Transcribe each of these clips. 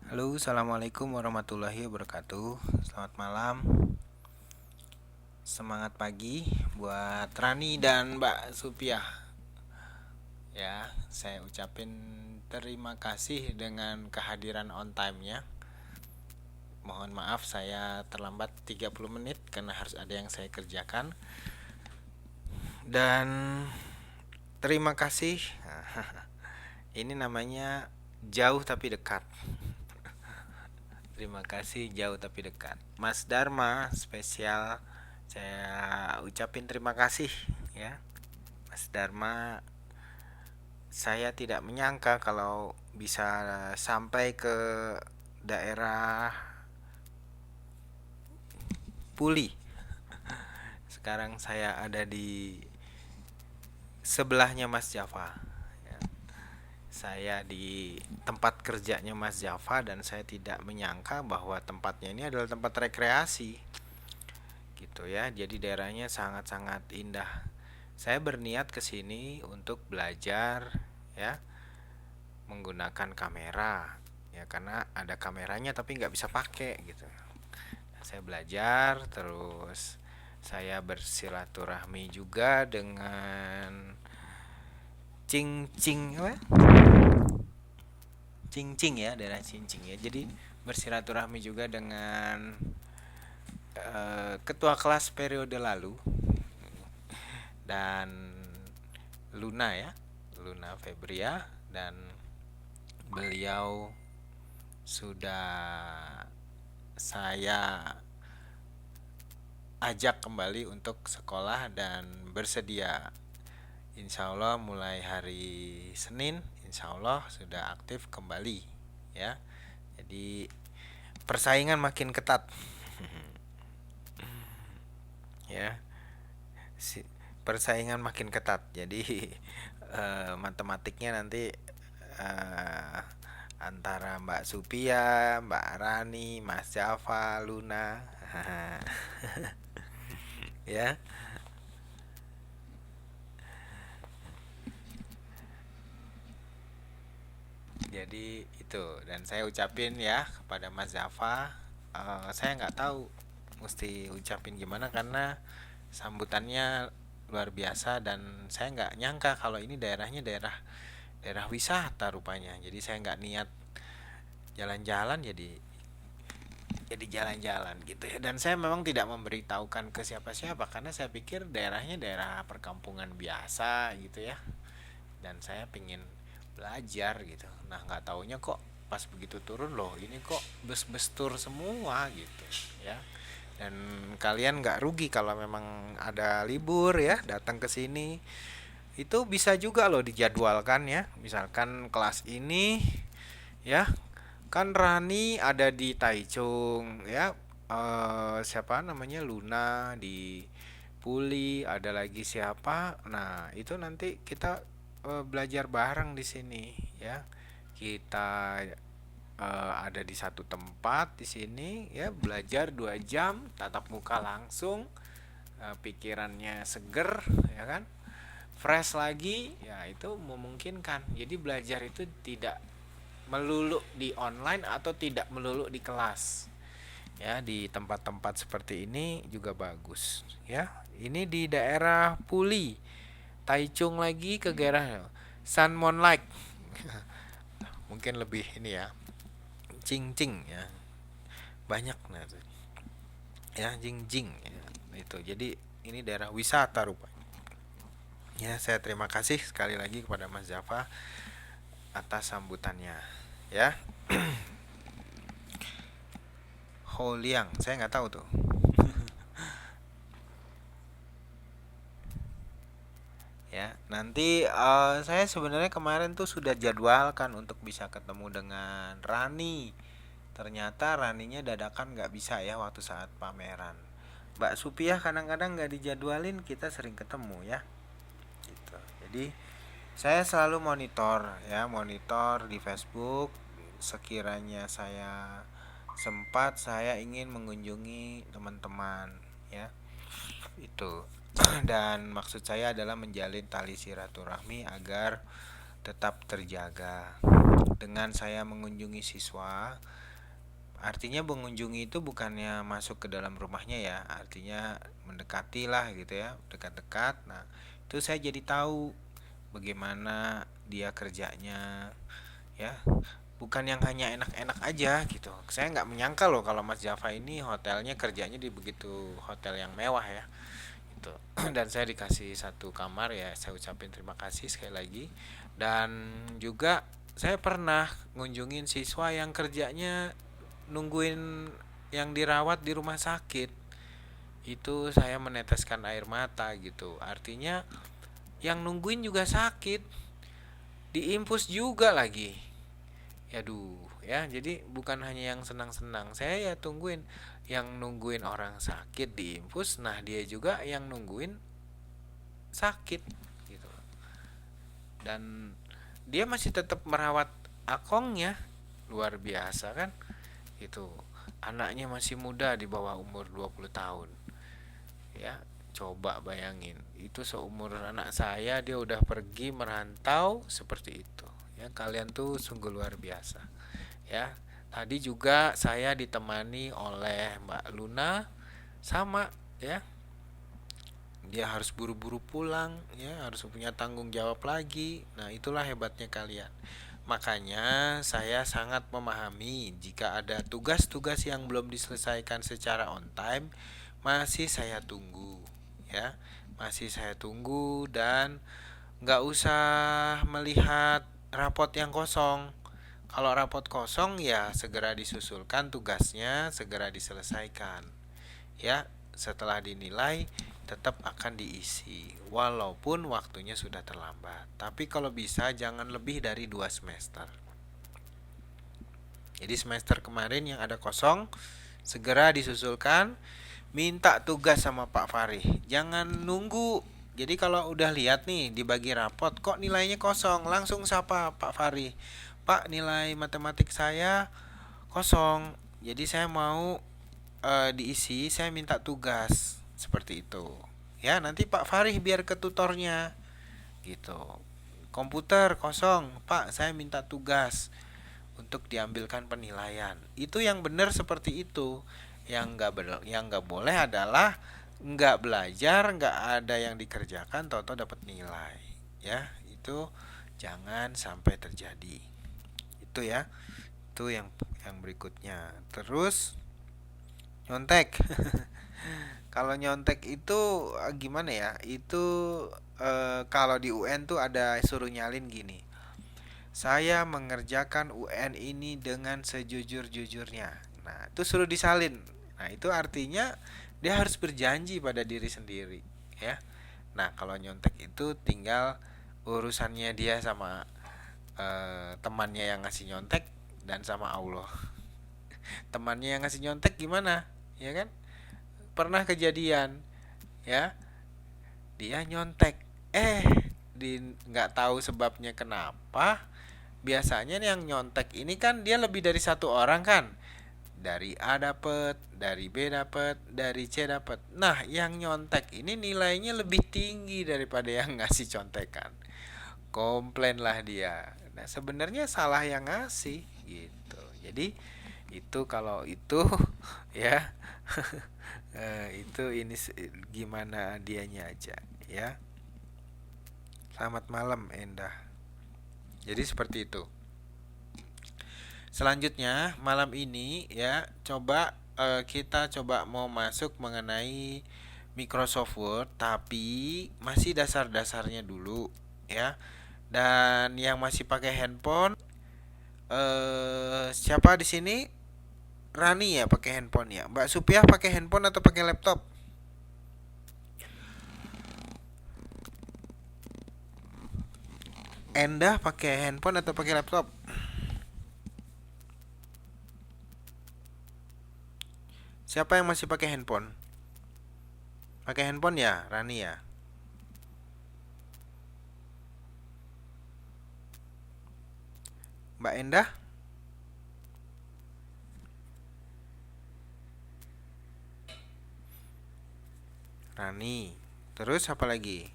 Halo, assalamualaikum warahmatullahi wabarakatuh. Selamat malam, semangat pagi buat Rani dan Mbak Supiah. Ya, saya ucapin terima kasih dengan kehadiran on time-nya. Mohon maaf saya terlambat 30 menit karena harus ada yang saya kerjakan. Dan terima kasih. Ini namanya jauh tapi dekat. Terima kasih jauh tapi dekat. Mas Dharma spesial saya ucapin terima kasih ya. Mas Dharma, saya tidak menyangka kalau bisa sampai ke daerah Puli. Sekarang saya ada di sebelahnya Mas Java. Ya. Saya di tempat kerjanya Mas Java dan saya tidak menyangka bahwa tempatnya ini adalah tempat rekreasi. Gitu ya. Jadi daerahnya sangat-sangat indah. Saya berniat ke sini untuk belajar ya, menggunakan kamera ya karena ada kameranya tapi nggak bisa pakai gitu. Nah, saya belajar terus saya bersilaturahmi juga dengan Cing apa? Cing ya, daerah Cincing ya. Jadi bersilaturahmi juga dengan ketua kelas periode lalu dan Luna ya, Luna Febria, dan beliau sudah saya ajak kembali untuk sekolah dan bersedia insya Allah mulai hari Senin insya Allah sudah aktif kembali ya. Jadi persaingan makin ketat ya, persaingan makin ketat. Jadi matematiknya nanti eh, antara Mbak Supia, Mbak Rani, Mas Java, Luna ya. Jadi itu, dan saya ucapin ya kepada Mas Java, saya nggak tahu mesti ucapin gimana karena sambutannya luar biasa dan saya nggak nyangka kalau ini daerahnya daerah daerah wisata rupanya. Jadi saya nggak niat jalan-jalan, jadi jalan-jalan gitu ya. Dan saya memang tidak memberitahukan ke siapa-siapa karena saya pikir daerahnya daerah perkampungan biasa gitu ya. Dan saya pingin belajar gitu. Nah nggak taunya kok pas begitu turun loh ini kok bus-bus tour semua gitu ya. Dan kalian nggak rugi kalau memang ada libur ya datang ke sini. Itu bisa juga loh dijadwalkan ya. Misalkan kelas ini ya, kan Rani ada di Taichung ya. Siapa namanya Luna di Puli, ada lagi siapa? Nah, itu nanti kita belajar bareng di sini ya. Kita ada di satu tempat di sini ya, belajar 2 jam tatap muka langsung, pikirannya seger ya kan, fresh lagi ya, itu memungkinkan. Jadi belajar itu tidak melulu di online atau tidak melulu di kelas ya, di tempat-tempat seperti ini juga bagus ya. Ini di daerah Puli, Taichung lagi ke daerah Sun Moonlight mungkin lebih ini ya, Cing Cing ya, banyak nah tuh ya, Jing Jing ya, itu jadi ini daerah wisata rupanya ya. Saya terima kasih sekali lagi kepada Mas Java atas sambutannya ya. Ho Liang saya nggak tahu tuh ya. Nanti saya sebenarnya kemarin tuh sudah jadwalkan untuk bisa ketemu dengan Rani. Ternyata Raninya dadakan nggak bisa ya waktu saat pameran. Mbak Supiah kadang-kadang nggak dijadwalin, kita sering ketemu ya. Gitu. Jadi saya selalu monitor ya, monitor di Facebook. Sekiranya saya sempat, saya ingin mengunjungi teman-teman ya. Itu. Dan maksud saya adalah menjalin tali silaturahmi agar tetap terjaga dengan saya mengunjungi siswa, artinya mengunjungi itu bukannya masuk ke dalam rumahnya ya, artinya mendekati lah gitu ya, dekat-dekat. Nah, itu saya jadi tahu bagaimana dia kerjanya ya. Bukan yang hanya enak-enak aja gitu. Saya nggak menyangka loh kalau Mas Java ini hotelnya kerjanya di begitu hotel yang mewah ya. Gitu. Dan saya dikasih satu kamar ya, saya ucapin terima kasih sekali lagi. Dan juga saya pernah ngunjungin siswa yang kerjanya nungguin yang dirawat di rumah sakit. Itu saya meneteskan air mata gitu. Artinya yang nungguin juga sakit, diinfus juga lagi. Aduh ya, jadi bukan hanya yang senang-senang, saya ya tungguin yang nungguin orang sakit diinfus, nah dia juga yang nungguin sakit gitu. Dan dia masih tetap merawat akongnya, luar biasa kan. Itu anaknya masih muda, di bawah umur 20 tahun ya. Coba bayangin, itu seumur anak saya dia udah pergi merantau seperti itu ya. Kalian tuh sungguh luar biasa ya. Tadi juga saya ditemani oleh Mbak Luna, sama ya, dia harus buru-buru pulang ya, harus punya tanggung jawab lagi. Nah, itulah hebatnya kalian. Makanya saya sangat memahami jika ada tugas-tugas yang belum diselesaikan secara on time, masih saya tunggu ya. Masih saya tunggu, dan nggak usah melihat rapot yang kosong. Kalau rapot kosong ya segera disusulkan tugasnya, segera diselesaikan. Ya, setelah dinilai tetap akan diisi walaupun waktunya sudah terlambat. Tapi kalau bisa jangan lebih dari 2 semester. Jadi semester kemarin yang ada kosong segera disusulkan, minta tugas sama Pak Farih. Jangan nunggu. Jadi kalau udah lihat nih dibagi rapot kok nilainya kosong, langsung sapa Pak Farih. Pak, nilai matematik saya kosong. Jadi saya mau diisi, saya minta tugas seperti itu. Ya, nanti Pak Farih biar ke tutornya gitu. Komputer kosong, Pak, saya minta tugas untuk diambilkan penilaian. Itu yang benar seperti itu. Yang nggak boleh adalah nggak belajar, nggak ada yang dikerjakan, toto dapat nilai. Ya, itu jangan sampai terjadi. Itu ya. Itu yang berikutnya. Terus nyontek. Kalau nyontek itu gimana ya? Itu kalau di UN tuh ada suruh nyalin gini. Saya mengerjakan UN ini dengan sejujur-jujurnya. Nah, itu suruh disalin. Nah, itu artinya dia harus berjanji pada diri sendiri, ya. Nah, kalau nyontek itu tinggal urusannya dia sama temannya yang ngasih nyontek dan sama Allah. Temannya yang ngasih nyontek gimana? Ya kan? Pernah kejadian, ya, dia nyontek, di nggak tahu sebabnya kenapa. Biasanya yang nyontek ini kan dia lebih dari satu orang kan, dari A dapet, dari B dapet, dari C dapet. Nah, yang nyontek ini nilainya lebih tinggi daripada yang ngasih contekan. Komplain lah dia. Nah, sebenarnya salah yang ngasih gitu. Jadi itu kalau itu ya, itu ini gimana dianya aja ya. Selamat malam Endah. Jadi seperti itu. Selanjutnya malam ini ya, coba kita coba mau masuk mengenai Microsoft Word, tapi masih dasar-dasarnya dulu ya. Dan yang masih pakai handphone, siapa di sini? Rani ya pakai handphone ya. Mbak Supiah pakai handphone atau pakai laptop? Endah pakai handphone atau pakai laptop? Siapa yang masih pakai handphone? Pakai handphone ya, Rani ya. Mbak Endah? Rani. Terus apa lagi?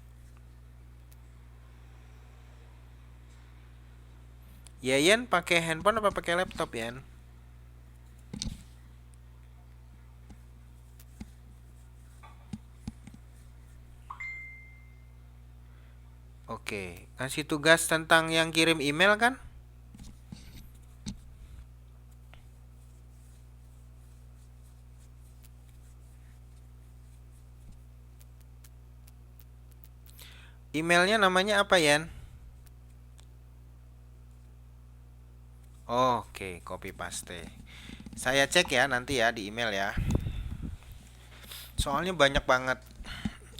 Yayan pakai handphone apa pakai laptop, Yan? Oke, kasih tugas tentang yang kirim email kan? Emailnya namanya apa, Yan? Oke, copy paste. Saya cek ya nanti ya di email ya. Soalnya banyak banget.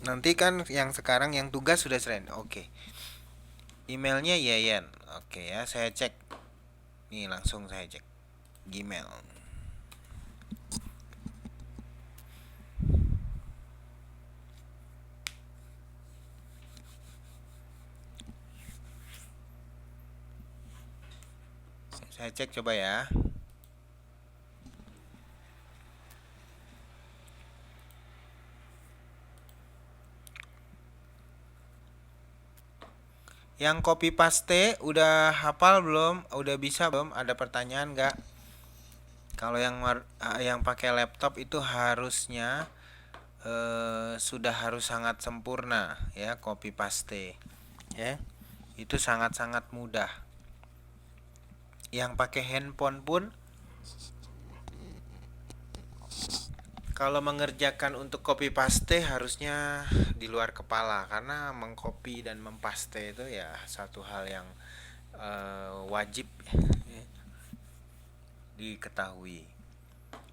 Nanti kan yang sekarang yang tugas sudah seren. Oke. Emailnya Yayan. Oke ya, saya cek. Nih langsung saya cek. Gmail. Saya cek coba ya. Yang copy paste udah hafal belum? Udah bisa belum? Ada pertanyaan nggak? Kalau yang pakai laptop itu harusnya sudah harus sangat sempurna ya copy paste ya. Itu sangat-sangat mudah. Yang pakai handphone pun kalau mengerjakan untuk copy paste harusnya di luar kepala karena mengcopy dan mempaste itu ya satu hal yang wajib ya, diketahui.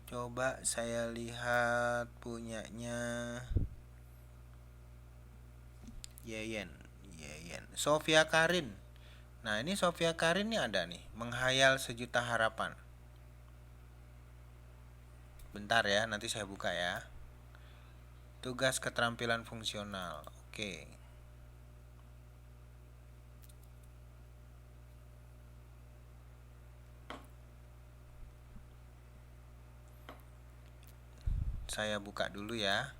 Coba saya lihat punyanya Yeyen, Yeyen. Sofia Karin. Nah, ini Sofia Karin nih ada nih, Menghayal Sejuta Harapan. Bentar ya, nanti saya buka ya. Tugas keterampilan fungsional. Oke. Saya buka dulu ya.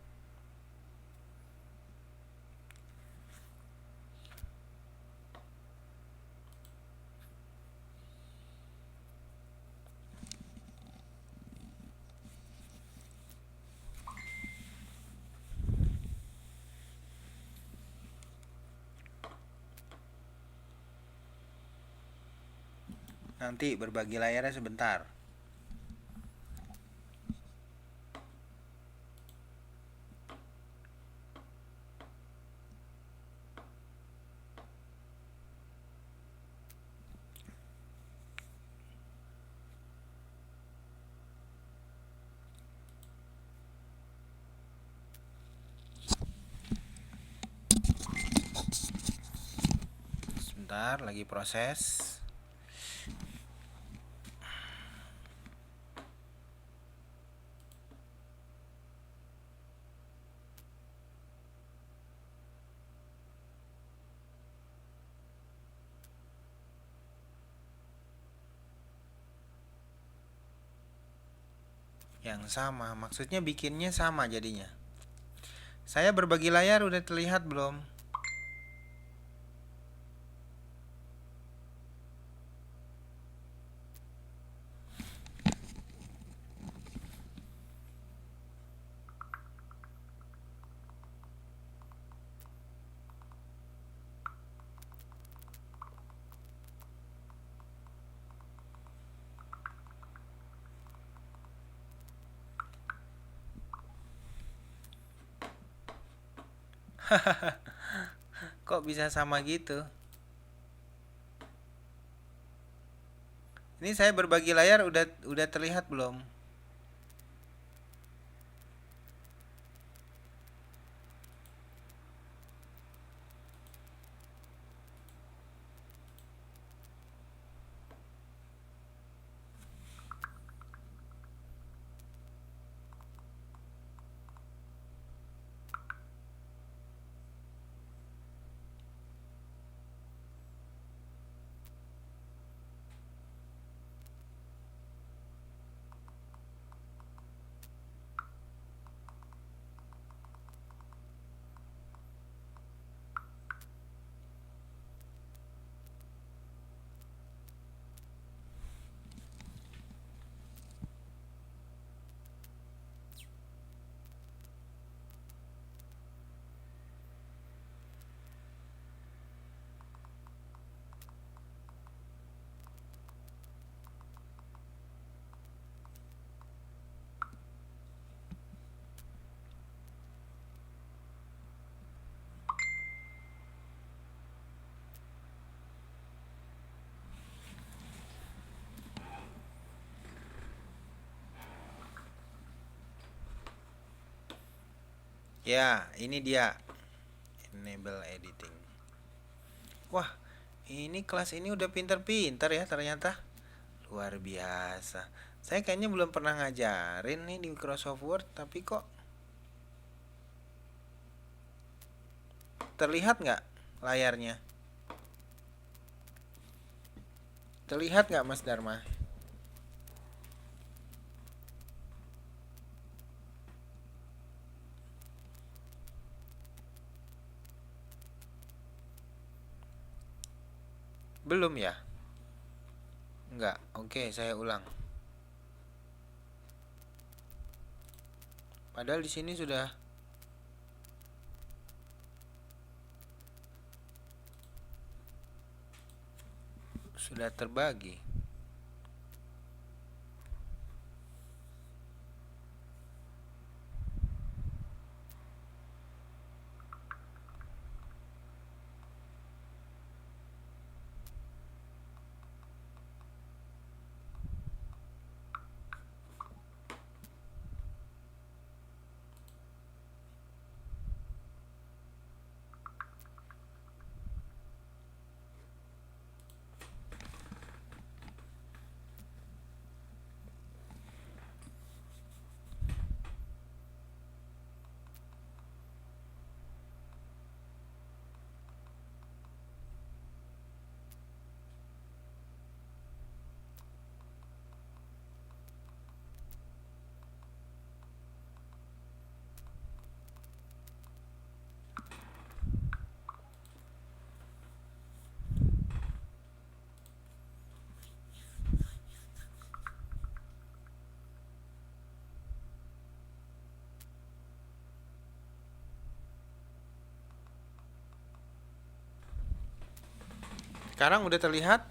Nanti berbagi layarnya sebentar. Sebentar, lagi proses. Yang sama, maksudnya bikinnya sama jadinya. Saya berbagi layar udah terlihat belum? Kok bisa sama gitu? Ini saya berbagi layar udah terlihat belum? Ya, ini dia enable editing. Wah, ini kelas ini udah pintar-pintar ya ternyata. Luar biasa. Saya kayaknya belum pernah ngajarin nih di Microsoft Word, tapi kok terlihat nggak layarnya? Terlihat nggak Mas Dharma? Belum ya? Enggak. Oke, saya ulang. Padahal di sini sudah terbagi. Sekarang udah terlihat?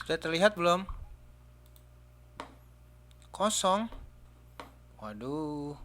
Sudah terlihat belum? Kosong. Waduh.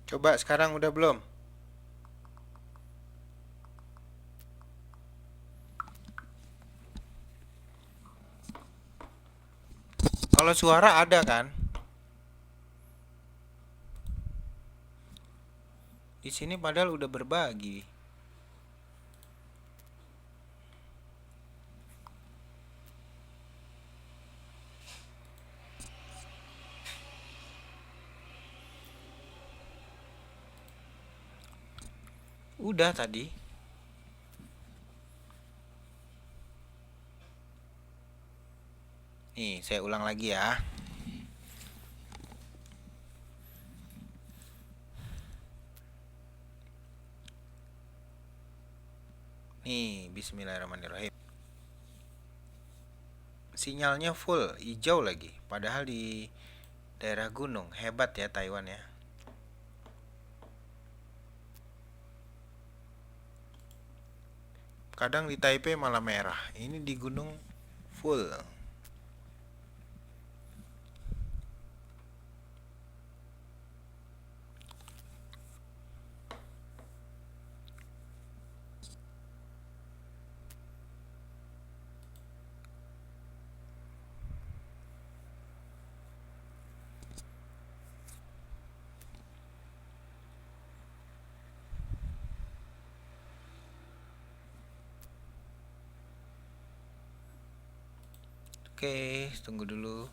Coba sekarang udah belum? Kalau suara ada kan? Di sini padahal udah berbagi. Udah tadi. Nih, saya ulang lagi ya. Nih, bismillahirrahmanirrahim. Sinyalnya full, hijau lagi. Padahal di daerah gunung. Hebat ya Taiwan ya. Kadang di Taipei malah merah. Ini di gunung full. Oke, tunggu dulu.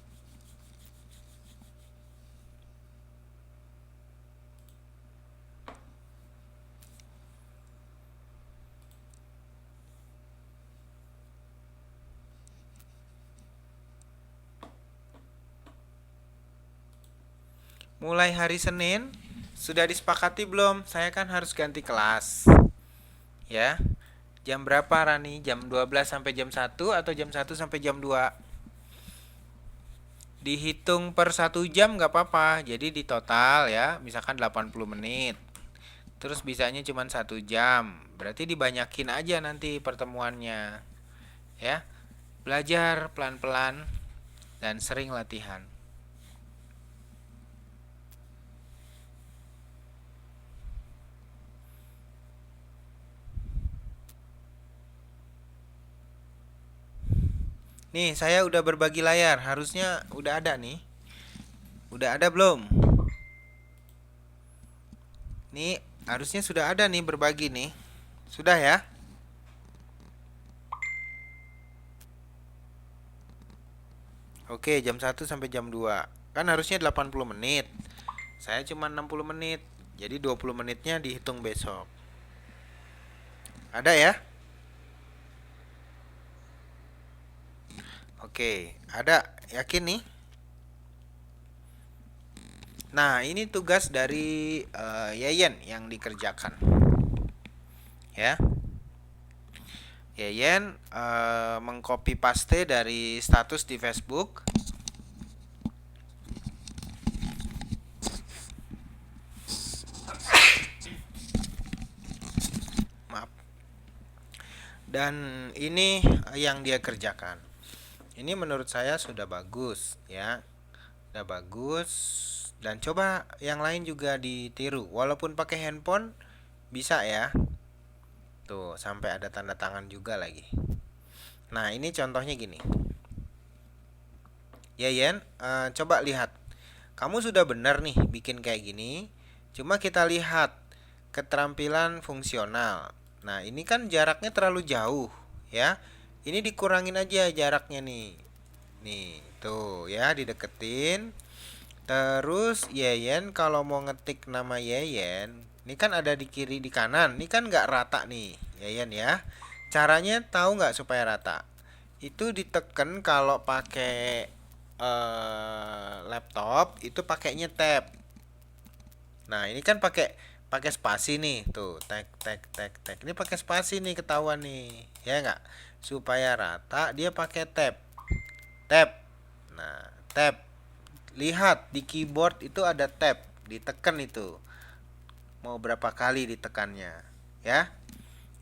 Mulai hari Senin sudah disepakati belum? Saya kan harus ganti kelas. Ya. Jam berapa Rani? Jam 12 sampai jam 1 atau jam 1 sampai jam 2? Dihitung per 1 jam nggak apa-apa. Jadi di total ya, misalkan 80 menit. Terus bisanya cuma 1 jam. Berarti dibanyakin aja nanti pertemuannya. Ya. Belajar pelan-pelan dan sering latihan. Nih, saya udah berbagi layar. Harusnya udah ada nih. Udah ada belum? Nih, harusnya sudah ada nih berbagi nih. Sudah ya? Oke, jam 1 sampai jam 2. Kan harusnya 80 menit. Saya cuma 60 menit. Jadi 20 menitnya dihitung besok. Ada ya? Oke, ada. Yakin nih? Nah, ini tugas dari Yayen yang dikerjakan. Ya. Yayen mengcopy paste dari status di Facebook. Maaf. Dan ini yang dia kerjakan. Ini menurut saya sudah bagus ya. Sudah bagus dan coba yang lain juga ditiru. Walaupun pakai handphone bisa ya. Tuh, sampai ada tanda tangan juga lagi. Nah, ini contohnya gini. Ya, Yen, coba lihat. Kamu sudah benar nih bikin kayak gini. Cuma kita lihat keterampilan fungsional. Nah, ini kan jaraknya terlalu jauh, ya. Ini dikurangin aja jaraknya nih. Nih, tuh ya, dideketin. Terus Yeyen kalau mau ngetik nama Yeyen, ini kan ada di kiri di kanan. Ini kan nggak rata nih, Yeyen ya. Caranya tahu nggak supaya rata? Itu diteken kalau pakai laptop itu pakainya tab. Nah, ini kan pakai pakai spasi nih, tuh, tek tek tek tek. Ini pakai spasi nih ketahuan nih, ya nggak? Supaya rata dia pakai tab. Tab. Nah, tab. Lihat di keyboard itu ada tab, ditekan itu. Mau berapa kali ditekannya, ya?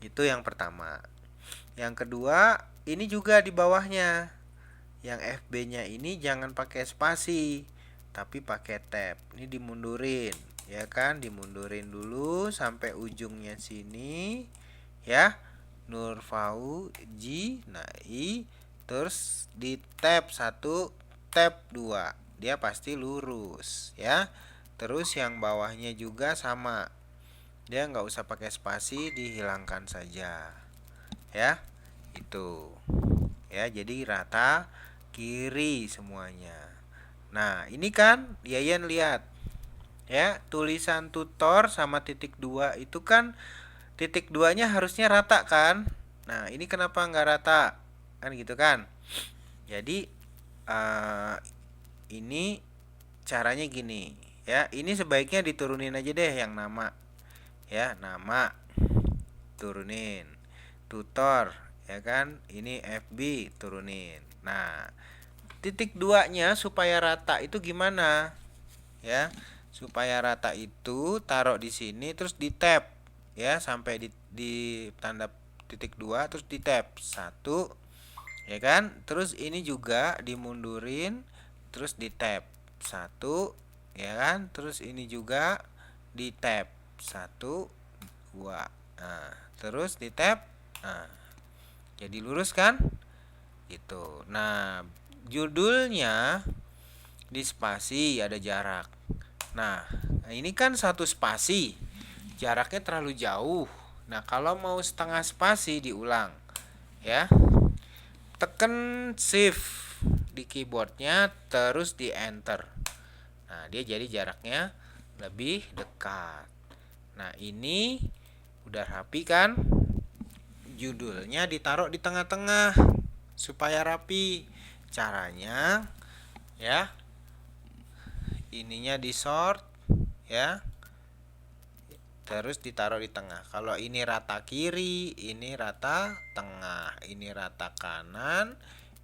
Itu yang pertama. Yang kedua, ini juga di bawahnya. Yang FB-nya ini jangan pakai spasi, tapi pakai tab. Ini dimundurin, ya kan? Dimundurin dulu sampai ujungnya sini, ya. Nurfauji, nah I, terus di tab 1, tab 2. Dia pasti lurus, ya. Terus yang bawahnya juga sama. Dia nggak usah pakai spasi, dihilangkan saja, ya. Itu, ya. Jadi rata kiri semuanya. Nah, ini kan Yayan lihat, ya, tulisan tutor sama titik 2 itu kan titik 2-nya harusnya rata kan. Nah, ini kenapa nggak rata? Kan gitu kan. Jadi ini caranya gini, ya. Ini sebaiknya diturunin aja deh yang nama. Ya, nama turunin. Tutor, ya kan? Ini FB turunin. Nah, titik 2-nya supaya rata itu gimana? Ya, supaya rata itu taruh di sini terus di tab, ya, sampai di tanda titik 2 terus di tab 1, ya kan? Terus ini juga dimundurin terus di tab 1, ya kan? Terus ini juga di tab 1 2. Nah, terus di tab. Nah, jadi lurus kan? Gitu. Nah, judulnya di spasi ada jarak. Nah, ini kan satu spasi. Jaraknya terlalu jauh. Nah, kalau mau setengah spasi diulang, ya. Tekan shift. di keyboardnya terus di enter. Nah, dia jadi jaraknya lebih dekat. Nah, ini udah rapi kan? Judulnya ditaruh di tengah-tengah supaya rapi. Caranya ya, ininya di sort ya, terus ditaruh di tengah. Kalau ini rata kiri, ini rata tengah, ini rata kanan,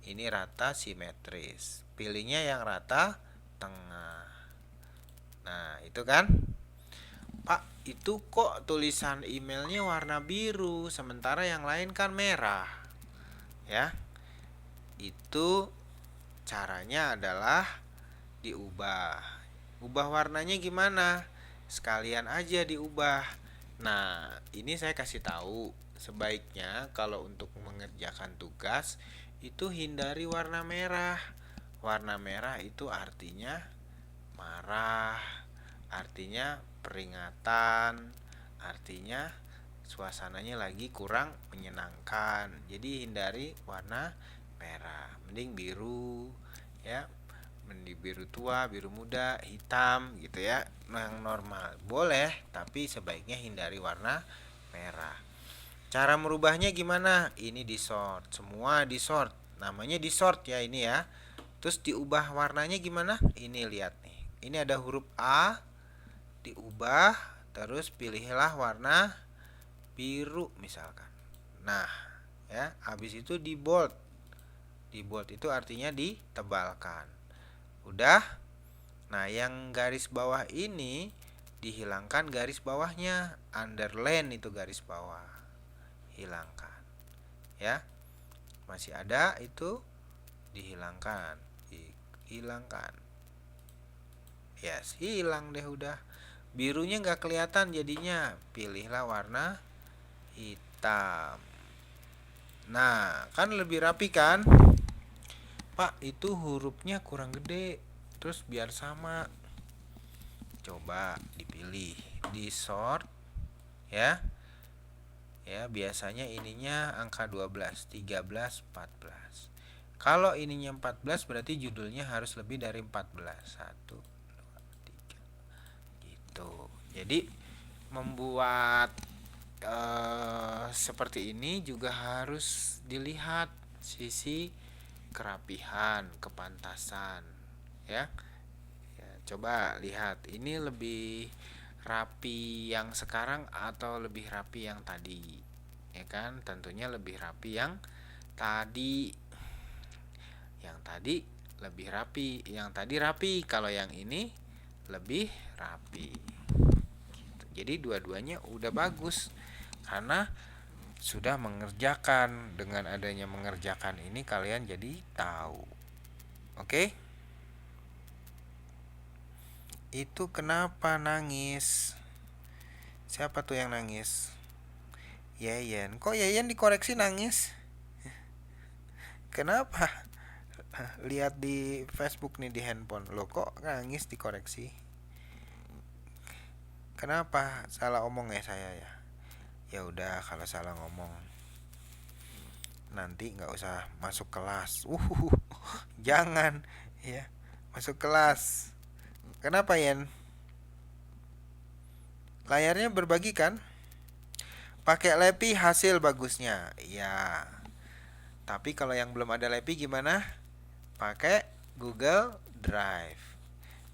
ini rata simetris. Pilihnya yang rata tengah. Nah, itu kan? Pak, itu kok tulisan emailnya warna biru, sementara yang lain kan merah. Ya, itu caranya adalah diubah. Ubah warnanya gimana? Sekalian aja diubah. Nah, ini saya kasih tahu, sebaiknya kalau untuk mengerjakan tugas itu hindari warna merah. Warna merah itu artinya marah, artinya peringatan, artinya suasananya lagi kurang menyenangkan. Jadi hindari warna merah. Mending biru ya, mending biru tua, biru muda, hitam gitu ya, yang normal boleh, tapi sebaiknya hindari warna merah. Cara merubahnya gimana? Ini di sort, semua di sort, namanya di sort ya ini ya. Terus diubah warnanya gimana? Ini lihat nih, ini ada huruf A, diubah, terus pilihlah warna biru misalkan. Nah ya, habis itu di bold. Di bold itu artinya ditebalkan. Udah. Nah, yang garis bawah ini dihilangkan garis bawahnya, underline itu garis bawah. Hilangkan. Ya. Masih ada itu dihilangkan. Hilangkan. Yes, hilang deh udah. Birunya nggak kelihatan jadinya. Pilihlah warna hitam. Nah, kan lebih rapi kan? Pak, itu hurufnya kurang gede. Terus biar sama, coba dipilih di sort ya. Ya, biasanya ininya angka 12, 13, 14. Kalau ininya 14 berarti judulnya harus lebih dari 14. 1 2 3 gitu. Jadi membuat seperti ini juga harus dilihat sisi kerapihan, kepantasan ya. Ya, coba lihat ini lebih rapi yang sekarang atau lebih rapi yang tadi. Ya kan? Tentunya lebih rapi yang tadi. Yang tadi lebih rapi, yang tadi rapi, kalau yang ini lebih rapi. Gitu. Jadi dua-duanya udah bagus karena sudah mengerjakan. Dengan adanya mengerjakan ini kalian jadi tahu. Oke? Itu kenapa nangis? Siapa tuh yang nangis? Yayan. Kok Yayan dikoreksi nangis? Kenapa? Lihat di Facebook nih, di handphone. Loh, kok nangis dikoreksi? Kenapa? Salah omong ya saya ya? Ya udah, kalau salah ngomong nanti nggak usah masuk kelas. Jangan ya masuk kelas. Kenapa Yen? Layarnya berbagi kan? Pakai Lepi hasil bagusnya. Ya. Tapi kalau yang belum ada Lepi gimana? Pakai Google Drive.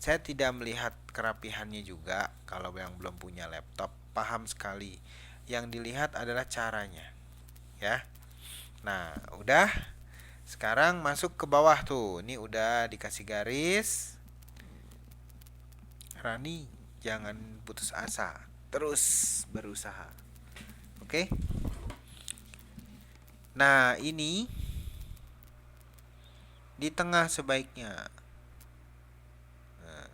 Saya tidak melihat kerapihannya juga kalau yang belum punya laptop. Paham sekali. Yang dilihat adalah caranya. Ya. Nah, udah. Sekarang masuk ke bawah tuh. Ini udah dikasih garis. Rani, jangan putus asa. Terus berusaha. Oke? Nah, ini di tengah sebaiknya. Nah,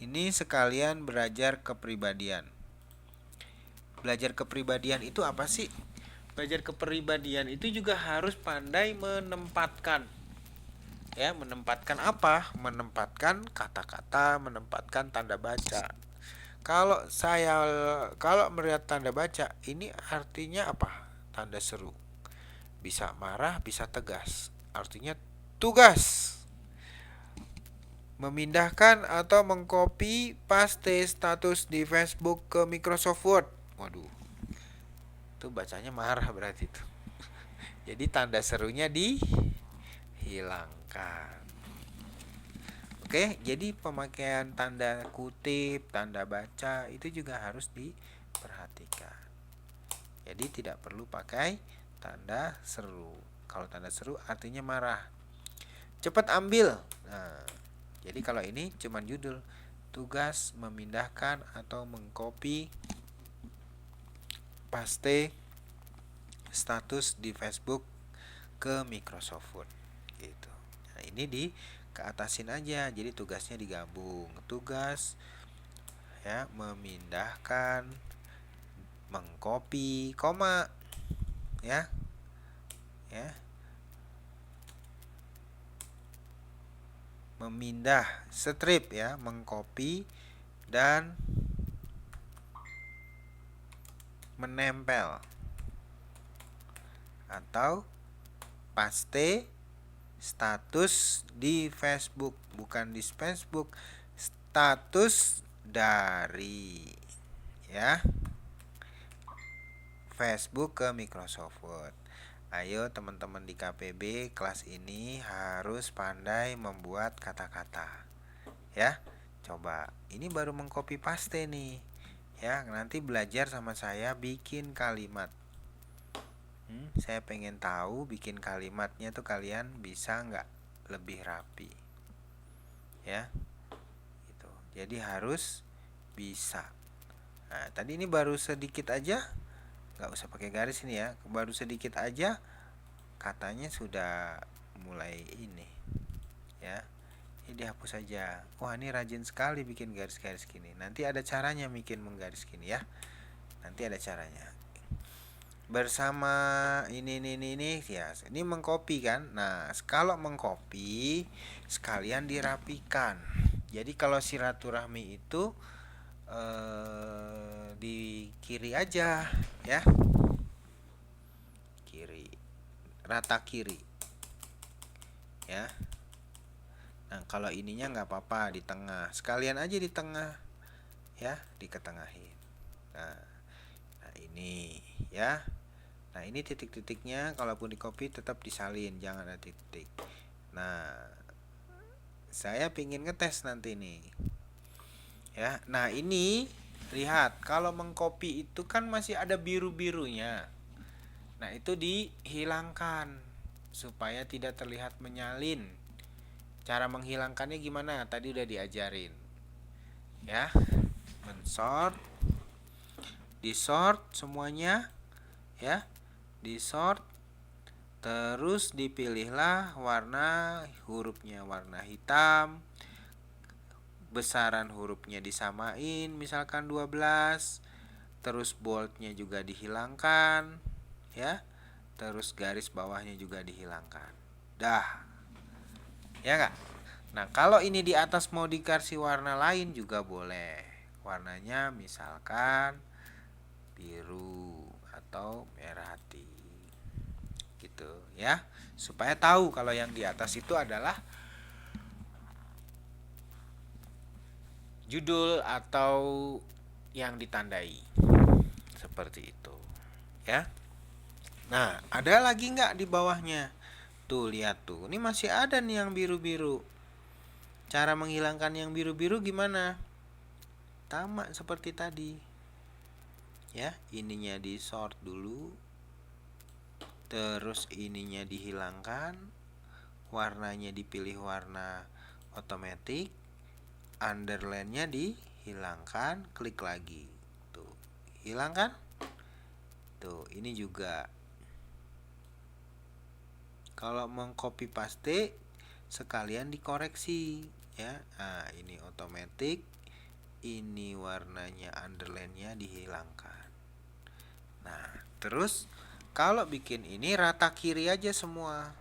ini sekalian belajar kepribadian. Belajar kepribadian itu apa sih? Belajar kepribadian itu juga harus pandai menempatkan. Ya, menempatkan apa? Menempatkan kata-kata, menempatkan tanda baca. Kalau melihat tanda baca, ini artinya apa? Tanda seru. bisa marah, bisa tegas. Artinya tugas memindahkan atau mengcopy paste status di Facebook ke Microsoft Word. Waduh, itu bacanya marah berarti itu. Jadi tanda serunya dihilangkan. Oke, jadi pemakaian tanda kutip, tanda baca itu juga harus diperhatikan. Jadi tidak perlu pakai tanda seru. Kalau tanda seru artinya marah. Cepat ambil. Nah, jadi kalau ini cuma judul, tugas memindahkan atau mengcopy paste status di Facebook ke Microsoft Word gitu. Nah, ini di keatasin aja. Jadi tugasnya digabung. Tugas ya memindahkan, mengcopy, koma ya. Ya. Memindah, strip ya, mengcopy dan menempel atau paste status di Facebook, bukan di Facebook, status dari ya Facebook ke Microsoft Word. Ayo teman-teman di KPB kelas ini harus pandai membuat kata-kata. Ya. Coba, ini baru mengcopy paste nih. Ya, nanti belajar sama saya bikin kalimat. Saya pengen tahu bikin kalimatnya tuh kalian bisa nggak lebih rapi. Ya. Gitu. Jadi harus bisa. Nah, tadi ini baru sedikit aja, nggak usah pakai garis ini ya, baru sedikit aja katanya sudah mulai ini ya. Ini dihapus saja. Wah, ini rajin sekali bikin garis-garis gini. Nanti ada caranya bikin menggaris gini ya. Nanti ada caranya. Bersama ini ya. Ini mengcopy kan. Nah, kalau mengcopy sekalian dirapikan. Jadi kalau silaturahmi itu di kiri aja ya. Kiri. Rata kiri. Ya. Nah, kalau ininya nggak apa-apa di tengah. Sekalian aja di tengah. Ya, diketengahin. Nah, ini ya. Nah, ini titik-titiknya kalaupun di copy tetap disalin, jangan ada titik. Nah, saya pingin ngetes nanti nih. Ya. Nah, ini lihat, kalau mengcopy itu kan masih ada biru-birunya. Nah, itu dihilangkan supaya tidak terlihat menyalin. Cara menghilangkannya gimana? Tadi udah diajarin. Ya. Mensort. Disort semuanya. Ya. Disort. Terus dipilihlah warna hurufnya warna hitam. Besaran hurufnya disamain, misalkan 12. Terus boldnya juga dihilangkan. Ya. Terus garis bawahnya juga dihilangkan. Dah. Ya enggak? Nah, kalau ini di atas mau dikasih warna lain juga boleh. Warnanya misalkan biru atau merah hati. Gitu ya. Supaya tahu kalau yang di atas itu adalah judul atau yang ditandai. Seperti itu. Ya. Nah, ada lagi enggak di bawahnya? Tuh, lihat tuh. Ini masih ada nih yang biru-biru. Cara menghilangkan yang biru-biru gimana? Sama seperti tadi. Ya, ininya di sort dulu. Terus ininya dihilangkan. Warnanya dipilih warna otomatis. Underline-nya dihilangkan, klik lagi. Tuh, hilangkan? Tuh, ini juga. Kalau mengcopy paste sekalian dikoreksi ya. Nah, ini otomatis, ini warnanya underline-nya dihilangkan. Nah, terus kalau bikin ini rata kiri aja semua.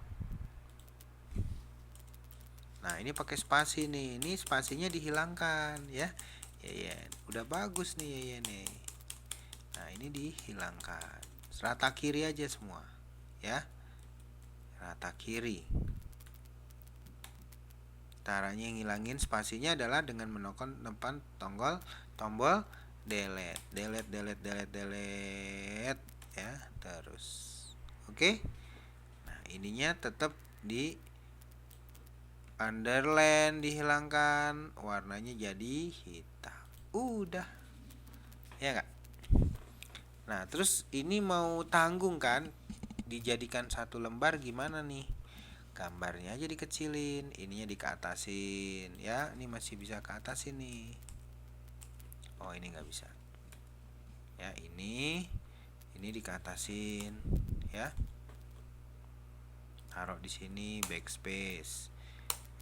Nah, ini pakai spasi nih. Ini spasinya dihilangkan ya. Ya, udah bagus nih ya nih. Nah, ini dihilangkan. Rata kiri aja semua ya. rata kiri. Caranya ngilangin spasinya adalah dengan menekan tombol delete ya, terus. Oke. Nah, ininya tetap di underline, dihilangkan, warnanya jadi hitam. Udah. Ya enggak? Nah, terus ini mau tanggung kan? Dijadikan satu lembar gimana nih? Gambarnya aja dikecilin, ininya dikeatasin ya. Ini masih bisa ke atas ini. Oh, ini nggak bisa. Ya, ini dikeatasin ya. Taruh di sini backspace.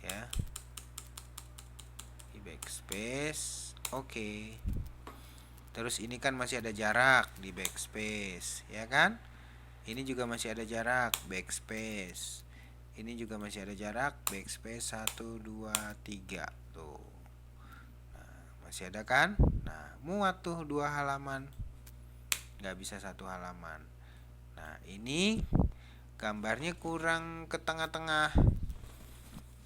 Ya. Di backspace. Oke. Terus ini kan masih ada jarak di backspace, ya kan? Ini juga masih ada jarak backspace. Ini juga masih ada jarak backspace 1 2 3 tuh. Nah, masih ada kan? Nah, muat tuh 2 halaman. Nggak bisa 1 halaman. Nah, ini gambarnya kurang ke tengah-tengah.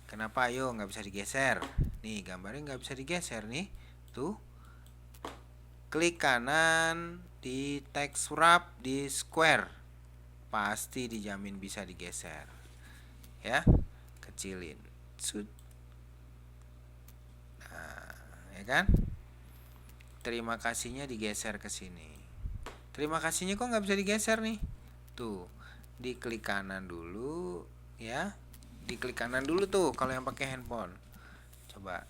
Kenapa? Ayo, nggak bisa digeser. Nih, gambarnya nggak bisa digeser nih. Tuh. Klik kanan di text wrap di square. Pasti dijamin bisa digeser. Ya, kecilin. Nah, ya kan? Terima kasihnya digeser ke sini. Terima kasihnya kok nggak bisa digeser nih? Tuh, diklik kanan dulu, ya. Diklik kanan dulu tuh kalau yang pakai handphone. Coba.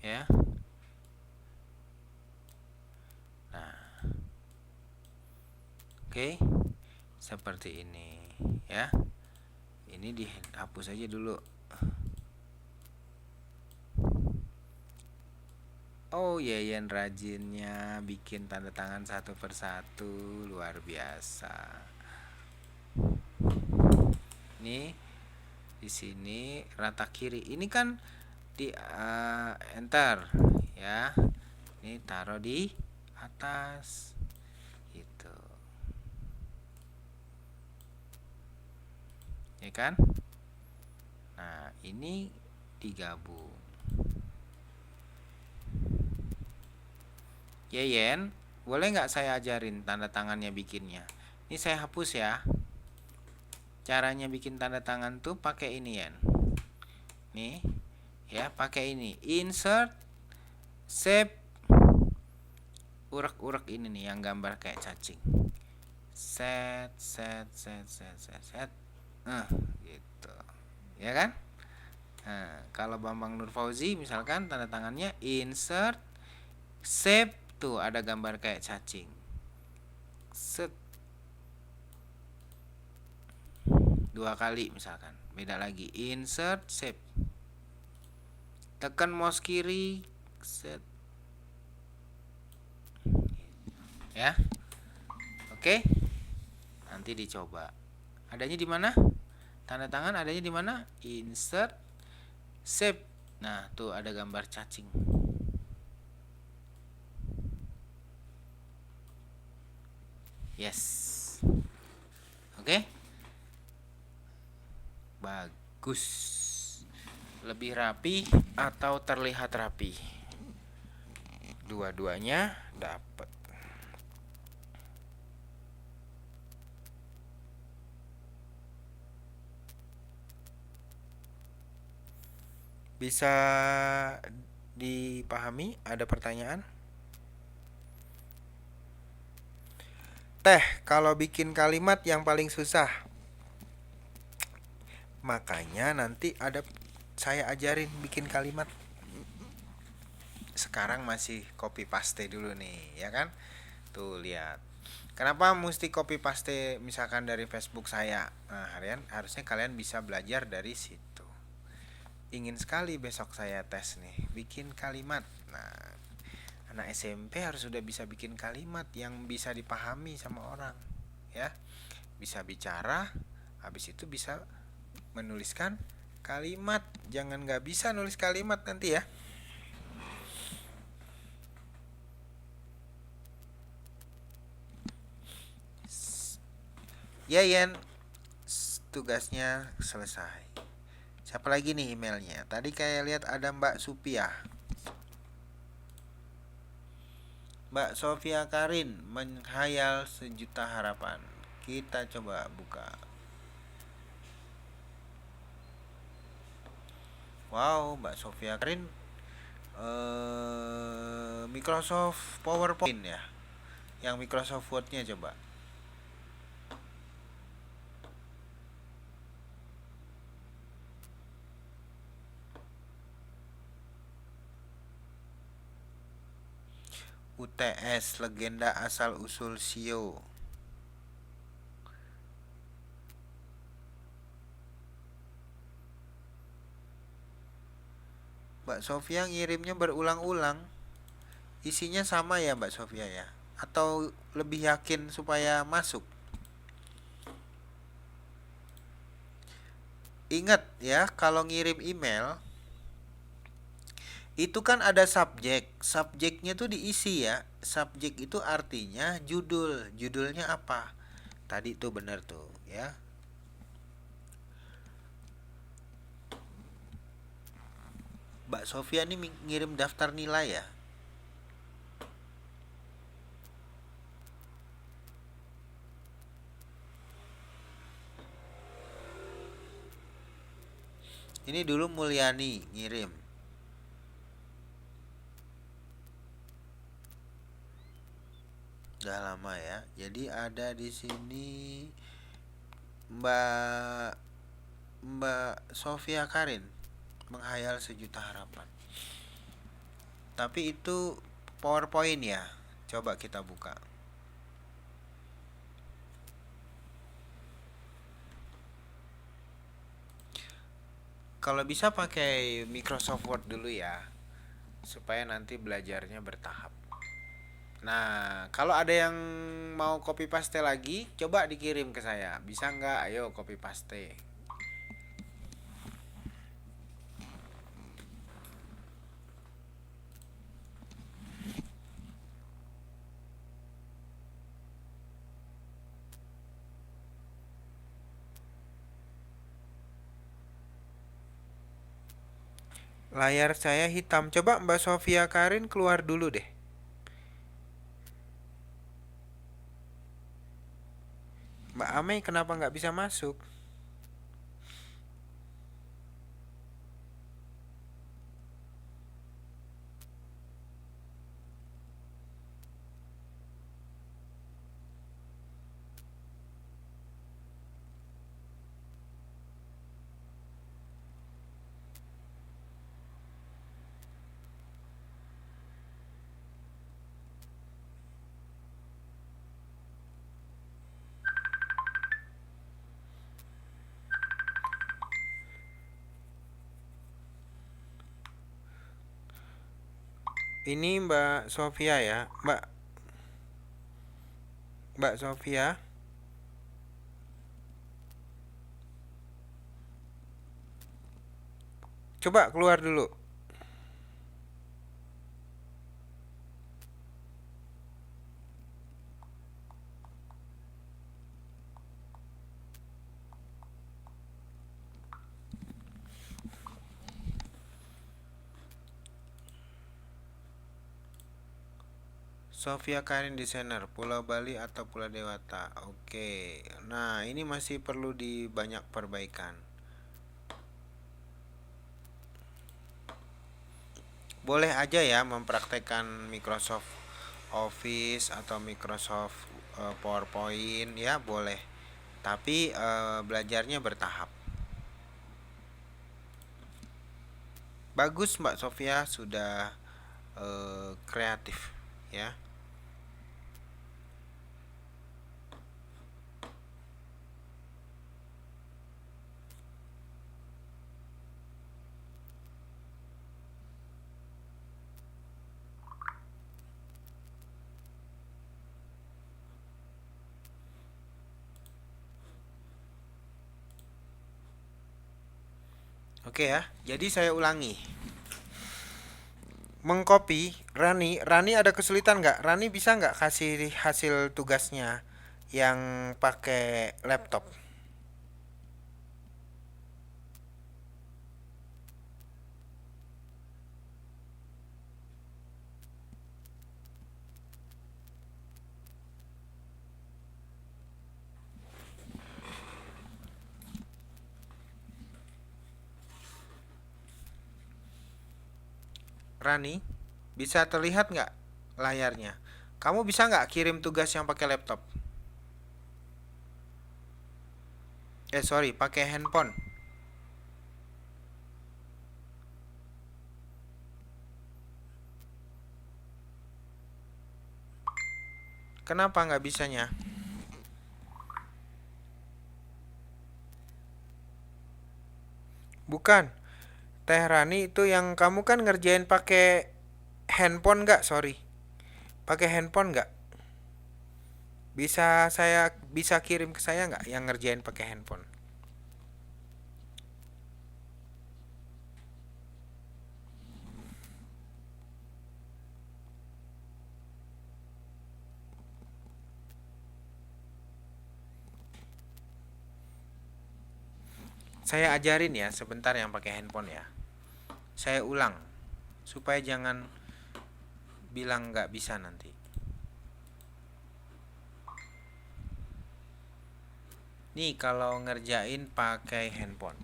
Ya. Nah. Oke. Seperti ini, ya. Ini dihapus aja dulu. Oh, Yeyen rajinnya bikin tanda tangan satu persatu, luar biasa. Ini di sini rata kiri. Ini kan di enter ya. Ini taruh di atas gitu. Ya kan? Nah, ini digabung. Yeyen, boleh nggak saya ajarin tanda tangannya bikinnya? Ini saya hapus ya. Caranya bikin tanda tangan tuh pakai ini ya. Nih, ya pakai ini. Insert, shape, urek-urek ini nih yang gambar kayak cacing. Set. Gitu. Ya kan? Nah, kalau Bambang Nur Fauzi misalkan tanda tangannya insert, shape, tuh ada gambar kayak cacing. Set. 2 kali misalkan. Beda lagi. Insert, shape. Tekan mouse kiri, set. Ya. Oke. Nanti dicoba. Adanya di mana? Tanda tangan adanya di mana? Insert, shape. Nah, tuh ada gambar cacing. Yes. Oke. Bagus. Lebih rapi atau terlihat rapi? Dua-duanya dapat. Bisa dipahami? Ada pertanyaan? Teh, kalau bikin kalimat yang paling susah. Makanya nanti saya ajarin bikin kalimat. Sekarang masih copy paste dulu nih, ya kan? Tuh lihat. Kenapa mesti copy paste misalkan dari Facebook saya? Nah, harusnya kalian bisa belajar dari situ. Ingin sekali besok saya tes nih, bikin kalimat. Nah, anak SMP harus sudah bisa bikin kalimat yang bisa dipahami sama orang, ya. Bisa bicara, habis itu bisa menuliskan Kalimat, jangan nggak bisa nulis kalimat nanti ya. Ya Yan, tugasnya selesai. Siapa lagi nih emailnya? Tadi kayak lihat ada Mbak Supia. Mbak Sofia Karin, menghayal sejuta harapan. Kita coba buka. Wow, Mbak Sofia Karin, Microsoft PowerPoint ya. Yang Microsoft Word-nya coba. UTS, legenda asal usul SEO. Mbak Sofia ngirimnya berulang-ulang. Isinya sama ya Mbak Sofia ya? Atau lebih yakin supaya masuk? Ingat ya, kalau ngirim email itu kan ada subjek. Subjeknya tuh diisi ya. Subjek itu artinya judul. Judulnya apa? Tadi tuh bener tuh ya. Mbak Sofia nih ngirim daftar nilai ya. Ini dulu Mulyani ngirim. Udah lama ya. Jadi ada di sini Mbak Mbak Sofia Karin, menghayal sejuta harapan. Tapi itu PowerPoint ya. Coba kita buka. Kalau bisa pakai Microsoft Word dulu ya, supaya nanti belajarnya bertahap. Nah, kalau ada yang mau copy paste lagi, coba dikirim ke saya. Bisa nggak? Ayo copy paste. Layar saya hitam. Coba Mbak Sofia Karin keluar dulu deh. Mbak Amei kenapa nggak bisa masuk? Ini Mbak Sofia ya, Mbak Sofia. Coba keluar dulu. Sofia Karin desainer, Pulau Bali atau Pulau Dewata. Oke. Nah, ini masih perlu di banyak perbaikan. Boleh aja ya mempraktekkan Microsoft Office atau Microsoft PowerPoint ya, boleh. Tapi belajarnya bertahap. Bagus Mbak Sofia sudah kreatif ya. Oke ya, jadi saya ulangi. Mengcopy Rani ada kesulitan nggak? Rani bisa nggak kasih hasil tugasnya yang pakai laptop? Rani, bisa terlihat nggak layarnya? Kamu bisa nggak kirim tugas yang pakai laptop? Sorry, pakai handphone. Kenapa nggak bisanya? Bukan. Teh Rani itu yang kamu kan ngerjain pakai handphone nggak? Sorry. Pakai handphone nggak? Bisa kirim ke saya nggak yang ngerjain pakai handphone? Saya ajarin ya sebentar yang pakai handphone ya. Saya ulang supaya jangan bilang nggak bisa nanti. Nih kalau ngerjain pakai handphone.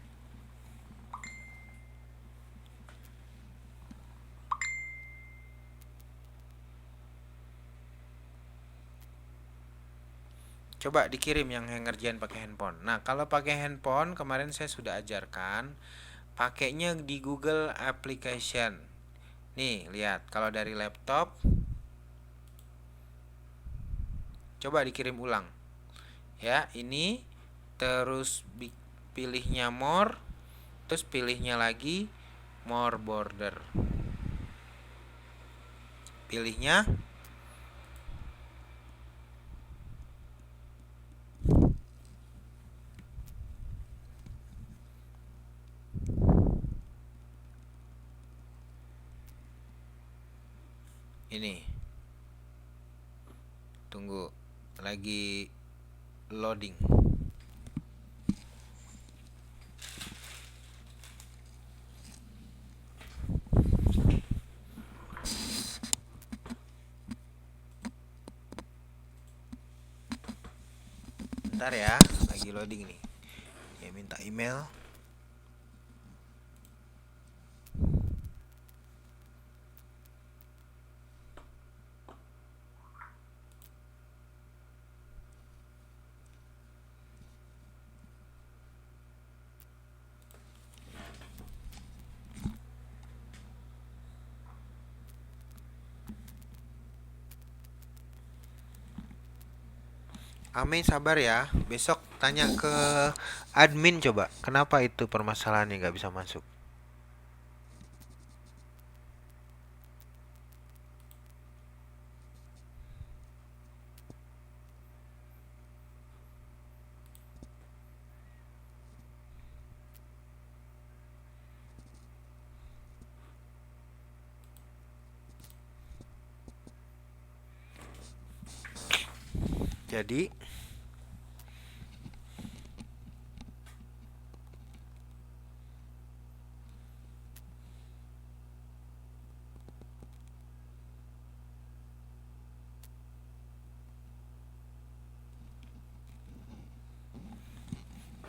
Coba dikirim yang ngerjain pakai handphone. Nah, kalau pakai handphone kemarin saya sudah ajarkan, pakainya di Google Application. Nih, lihat kalau dari laptop coba dikirim ulang. Ya, ini terus pilihnya more, terus pilihnya lagi more border. Pilihnya ini. Tunggu, lagi loading. Bentar ya, lagi loading nih. Ya minta email. Ame sabar ya, besok tanya ke admin coba, kenapa itu permasalahannya nggak bisa masuk. Jadi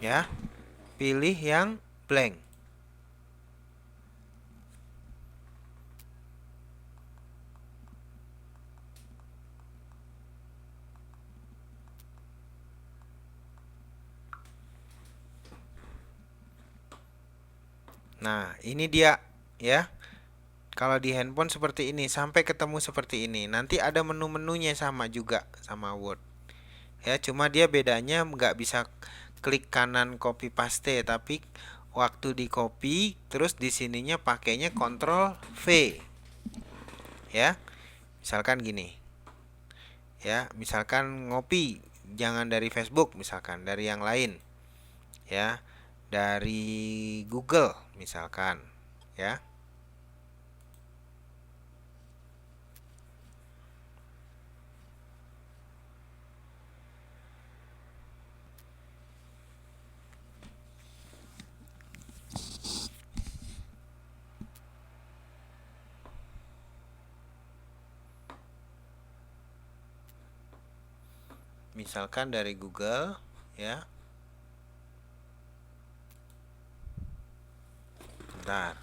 ya, pilih yang blank. Nah, ini dia ya. Kalau di handphone seperti ini, sampai ketemu seperti ini. Nanti ada menu-menunya sama juga sama Word. Ya, cuma dia bedanya nggak bisa klik kanan copy paste, tapi waktu di copy terus di sininya pakainya Ctrl V. Ya. Misalkan gini. Ya, misalkan ngopi, jangan dari Facebook, misalkan dari yang lain. Ya. Dari Google misalkan ya. Misalkan dari Google ya. Bentar.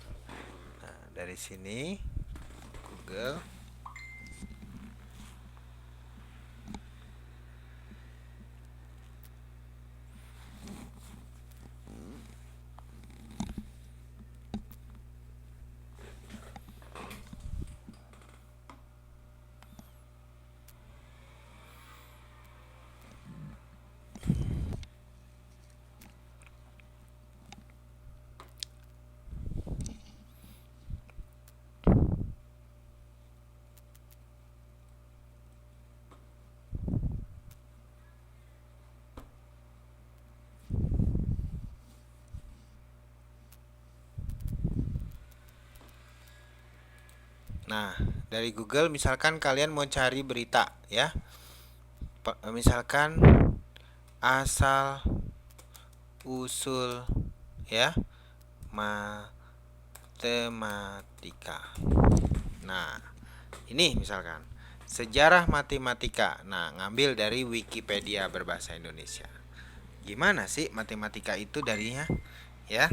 Nah, dari sini Google. Nah, dari Google misalkan kalian mau cari berita ya. Misalkan asal usul ya matematika. Nah, ini misalkan sejarah matematika. Nah, ngambil dari Wikipedia berbahasa Indonesia. Gimana sih matematika itu darinya? Ya.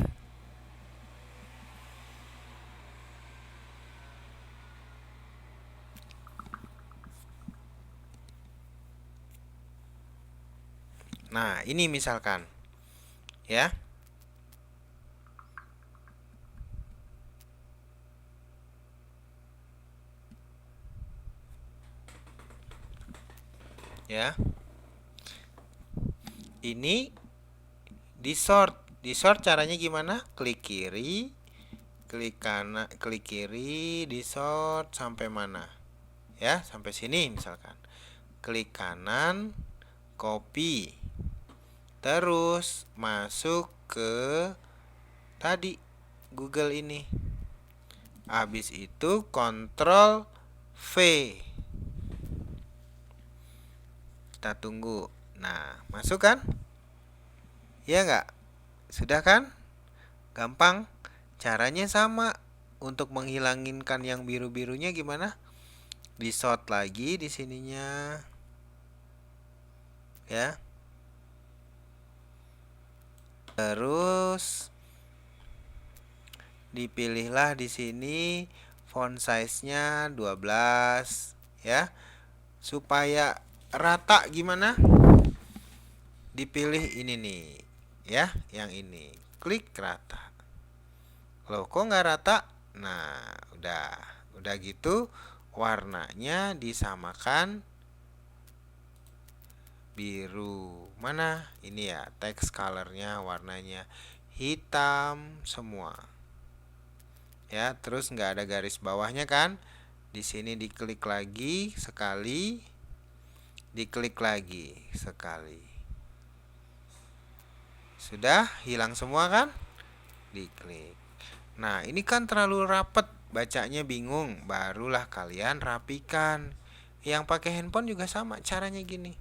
Nah, ini misalkan ya. Ya. Ini di sort. Di sort caranya gimana? Klik kiri, klik kanan, klik kiri, di sort sampai mana? Ya, sampai sini misalkan. Klik kanan, copy. Terus masuk ke tadi Google ini. Habis itu kontrol V. Kita tunggu. Nah, masuk kan? Ya nggak? Sudah kan? Gampang. Caranya sama. Untuk menghilangkan yang biru-birunya gimana? Di sort lagi di sininya. Ya. Terus dipilihlah di sini font size-nya 12 ya. Supaya rata gimana? Dipilih ini nih ya, yang ini. Klik rata. Loh, kok nggak rata? Nah, udah gitu warnanya disamakan biru. Mana? Ini ya, text colornya warnanya hitam semua. Ya, terus nggak ada garis bawahnya kan? Di sini diklik lagi sekali, diklik lagi sekali. Sudah hilang semua kan? Diklik. Nah, ini kan terlalu rapet, bacanya bingung. Barulah kalian rapikan. Yang pakai handphone juga sama, caranya gini.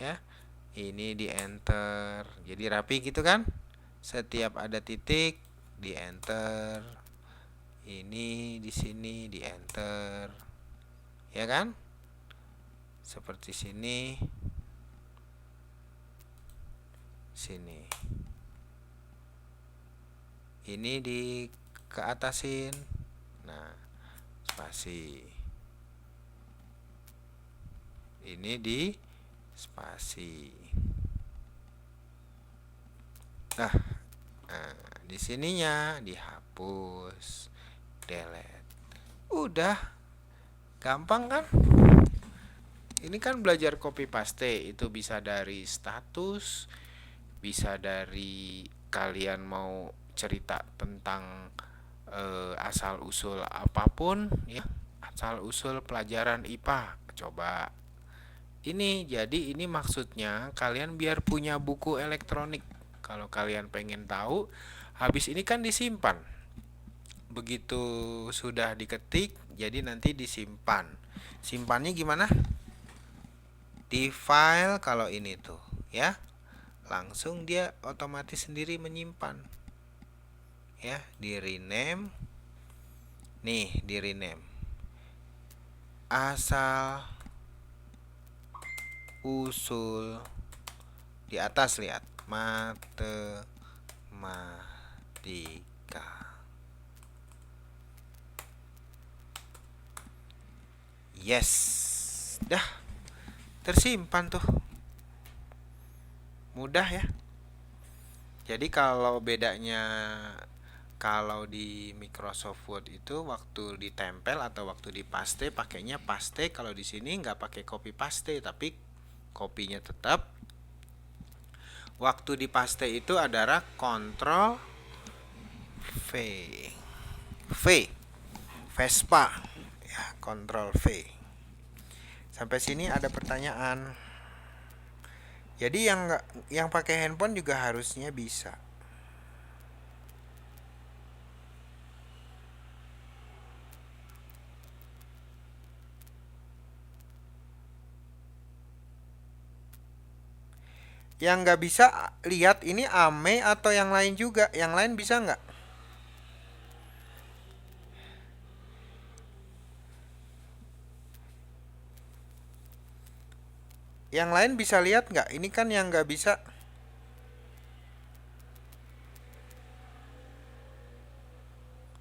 Ya. Ini di enter. Jadi rapi gitu kan? Setiap ada titik di enter. Ini di sini di enter. Ya kan? Seperti sini. Sini. Ini di ke atasin. Nah, spasi. Ini di spasi. Nah, di sininya dihapus, delete. Udah, gampang kan? Ini kan belajar copy paste, itu bisa dari status, bisa dari kalian mau cerita tentang asal usul apapun ya, asal usul pelajaran IPA. Coba ini, jadi ini maksudnya kalian biar punya buku elektronik. Kalau kalian pengen tahu Habis ini kan disimpan. Begitu sudah diketik, jadi nanti disimpan. Simpannya gimana? Di file kalau ini tuh, ya. Langsung dia otomatis sendiri menyimpan. Ya, di rename. Nih, di rename. Asal usul di atas lihat matematika. Yes, dah tersimpan tuh. Mudah ya. Jadi kalau bedanya kalau di Microsoft Word itu waktu ditempel atau waktu dipaste pakainya paste, kalau di sini nggak pakai copy paste tapi kopinya tetap. Waktu dipaste itu adalah Ctrl V. V. Vespa. Ya, Ctrl V. Sampai sini ada pertanyaan. Jadi yang pakai handphone juga harusnya bisa. Yang nggak bisa lihat ini Ame atau yang lain juga. Yang lain bisa nggak? Yang lain bisa lihat nggak? Ini kan yang nggak bisa.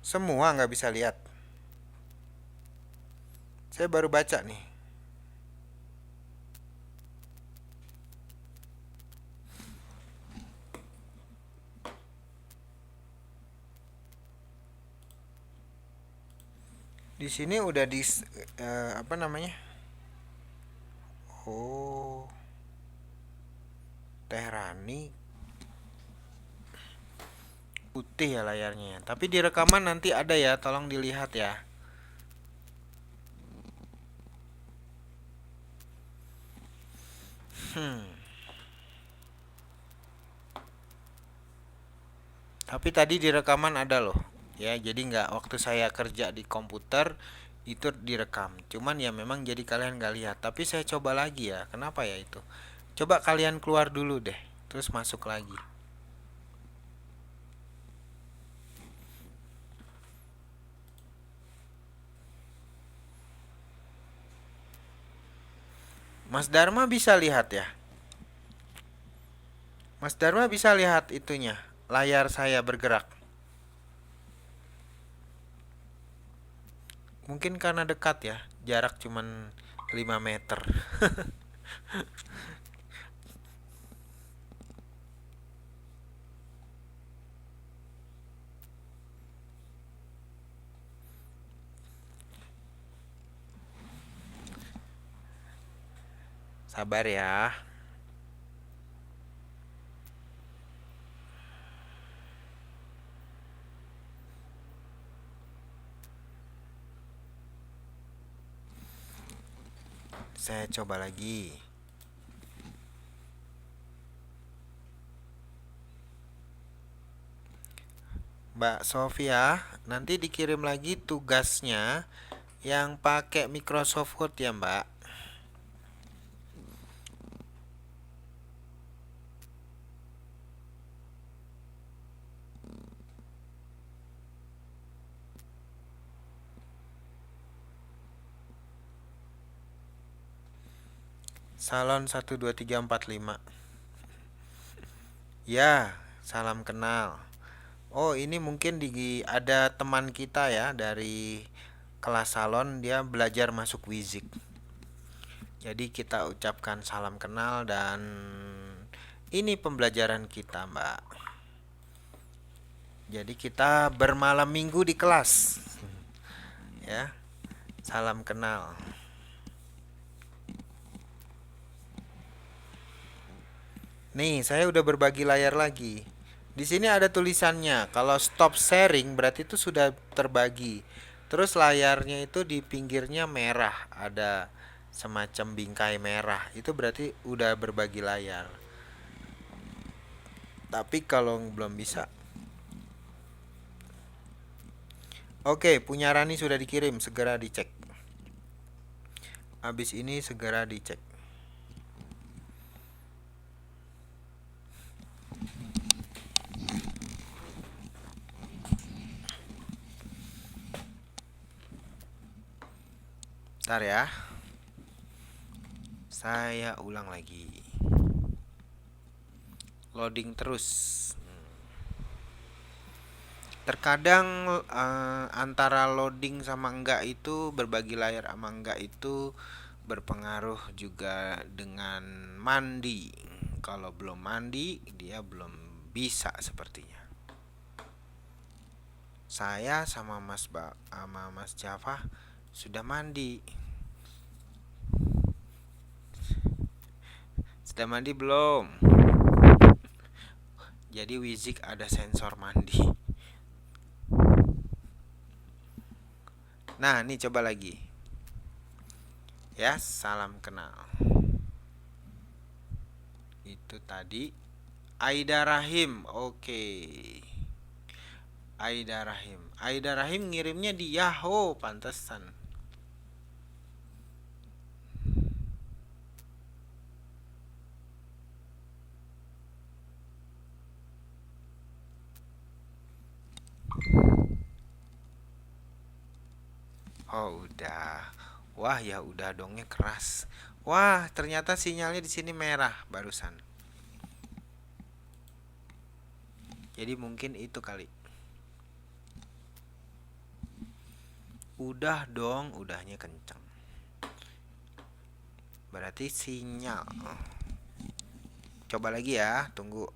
Semua nggak bisa lihat. Saya baru baca nih. Di sini udah apa namanya? Oh, Teh Rani putih ya layarnya. Tapi di rekaman nanti ada ya, tolong dilihat ya. Tapi tadi di rekaman ada loh. Ya, jadi nggak waktu saya kerja di komputer itu direkam. Cuman ya memang jadi kalian nggak lihat. Tapi saya coba lagi ya. Kenapa ya itu? Coba kalian keluar dulu deh. Terus masuk lagi. Mas Dharma bisa lihat ya? Mas Dharma bisa lihat itunya. Layar saya bergerak. Mungkin karena dekat ya. Jarak cuman 5 meter. Sabar ya. Saya coba lagi. Mbak Sofia, nanti dikirim lagi tugasnya yang pakai Microsoft Word ya, Mbak. Salon 12345. Ya, salam kenal. Oh, ini mungkin ada teman kita ya dari kelas salon, dia belajar masuk Wizik. Jadi kita ucapkan salam kenal dan ini pembelajaran kita, Mbak. Jadi kita bermalam minggu di kelas. Ya. Salam kenal. Nih, saya udah berbagi layar lagi. Di sini ada tulisannya. Kalau stop sharing berarti itu sudah terbagi. Terus layarnya itu di pinggirnya merah, ada semacam bingkai merah. Itu berarti udah berbagi layar. Tapi kalau belum bisa, Oke, punya Rani sudah dikirim, segera dicek. Habis ini segera dicek. Ntar ya, saya ulang lagi. Loading terus. Terkadang antara loading sama enggak itu, berbagi layar sama enggak itu berpengaruh juga dengan mandi. Kalau belum mandi, dia belum bisa sepertinya. Saya sama Mas Java sudah mandi. Sudah mandi belum? Jadi Wizik ada sensor mandi. Nah, ini coba lagi. Ya, salam kenal. Itu tadi Aida Rahim. Oke. Aida Rahim. Aida Rahim ngirimnya di Yahoo, pantesan. Oh, udah. Wah, ya udah dongnya keras. Wah, ternyata sinyalnya di sini merah barusan. Jadi mungkin itu kali. Udah dong, udahnya kenceng. Berarti sinyal. Coba lagi ya, tunggu.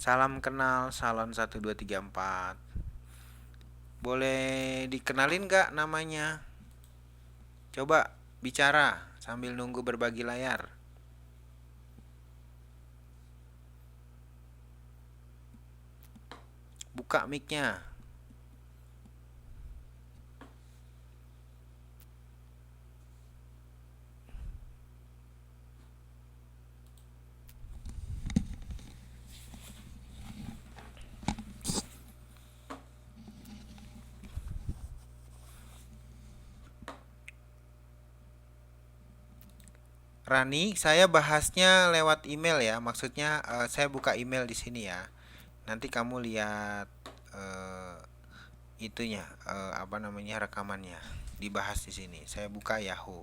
Salam kenal salon 1234. Boleh dikenalin gak namanya? Coba bicara sambil nunggu berbagi layar. Buka mic-nya. Rani, saya bahasnya lewat email ya. Maksudnya saya buka email di sini ya. Nanti kamu lihat itunya, apa namanya, rekamannya. Dibahas di sini. Saya buka Yahoo.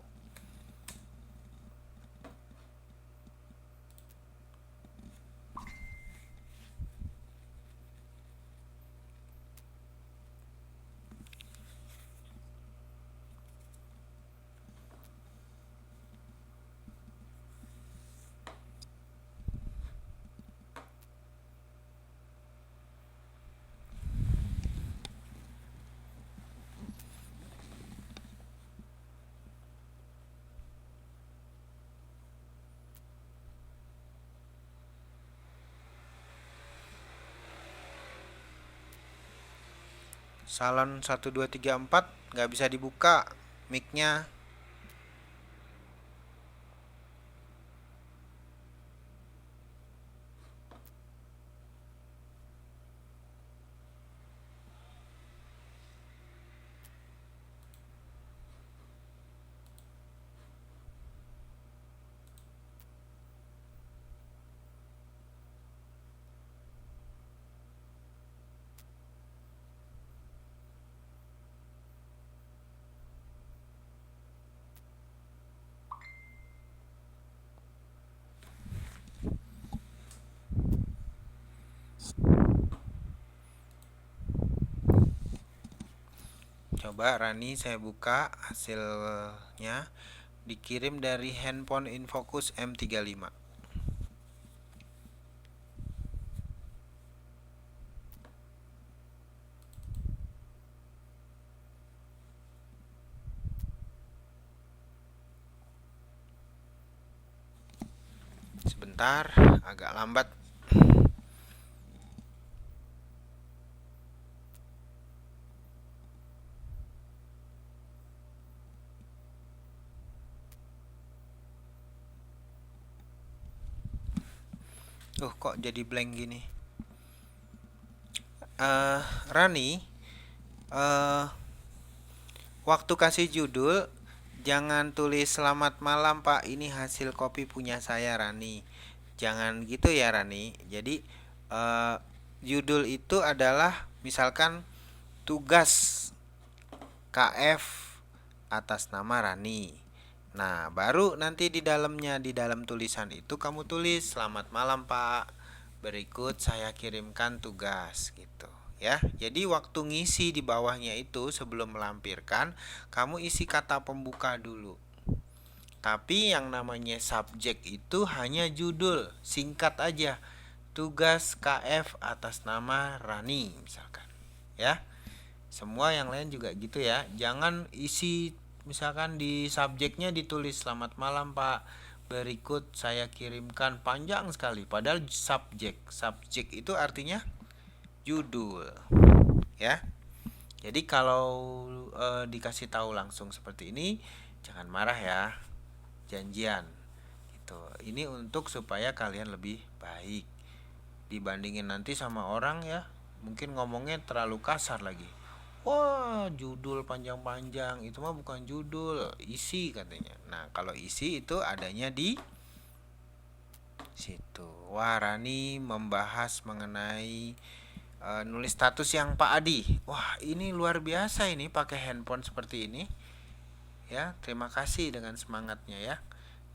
Salon 1234 nggak bisa dibuka mic-nya. Coba Rani, saya buka hasilnya. Dikirim dari handphone Infocus M35. sebentar, agak lambat. Kok jadi blank gini? Rani, eh waktu kasih judul jangan tulis selamat malam Pak, ini hasil kopi punya saya Rani. Jangan gitu ya Rani. Jadi eh, judul itu adalah misalkan tugas KF atas nama Rani. Nah, baru nanti di dalamnya, di dalam tulisan itu kamu tulis selamat malam Pak. Berikut saya kirimkan tugas gitu ya. Jadi waktu ngisi di bawahnya itu sebelum melampirkan, kamu isi kata pembuka dulu. Tapi yang namanya subjek itu hanya judul, singkat aja. Tugas KF atas nama Rani misalkan. Ya. Semua yang lain juga gitu ya. Jangan isi misalkan di subjeknya ditulis selamat malam Pak. Berikut saya kirimkan, panjang sekali padahal subjek. Subjek itu artinya judul. Ya. Jadi kalau dikasih tahu langsung seperti ini, jangan marah ya. Janjian gitu. Ini untuk supaya kalian lebih baik dibandingin nanti sama orang ya, mungkin ngomongnya terlalu kasar lagi. Wah, judul panjang-panjang itu mah bukan judul, isi katanya. Nah, kalau isi itu adanya di situ. Wah, Rani membahas mengenai nulis status yang Pak Adi. Wah, ini luar biasa ini pakai handphone seperti ini. Ya, terima kasih dengan semangatnya ya.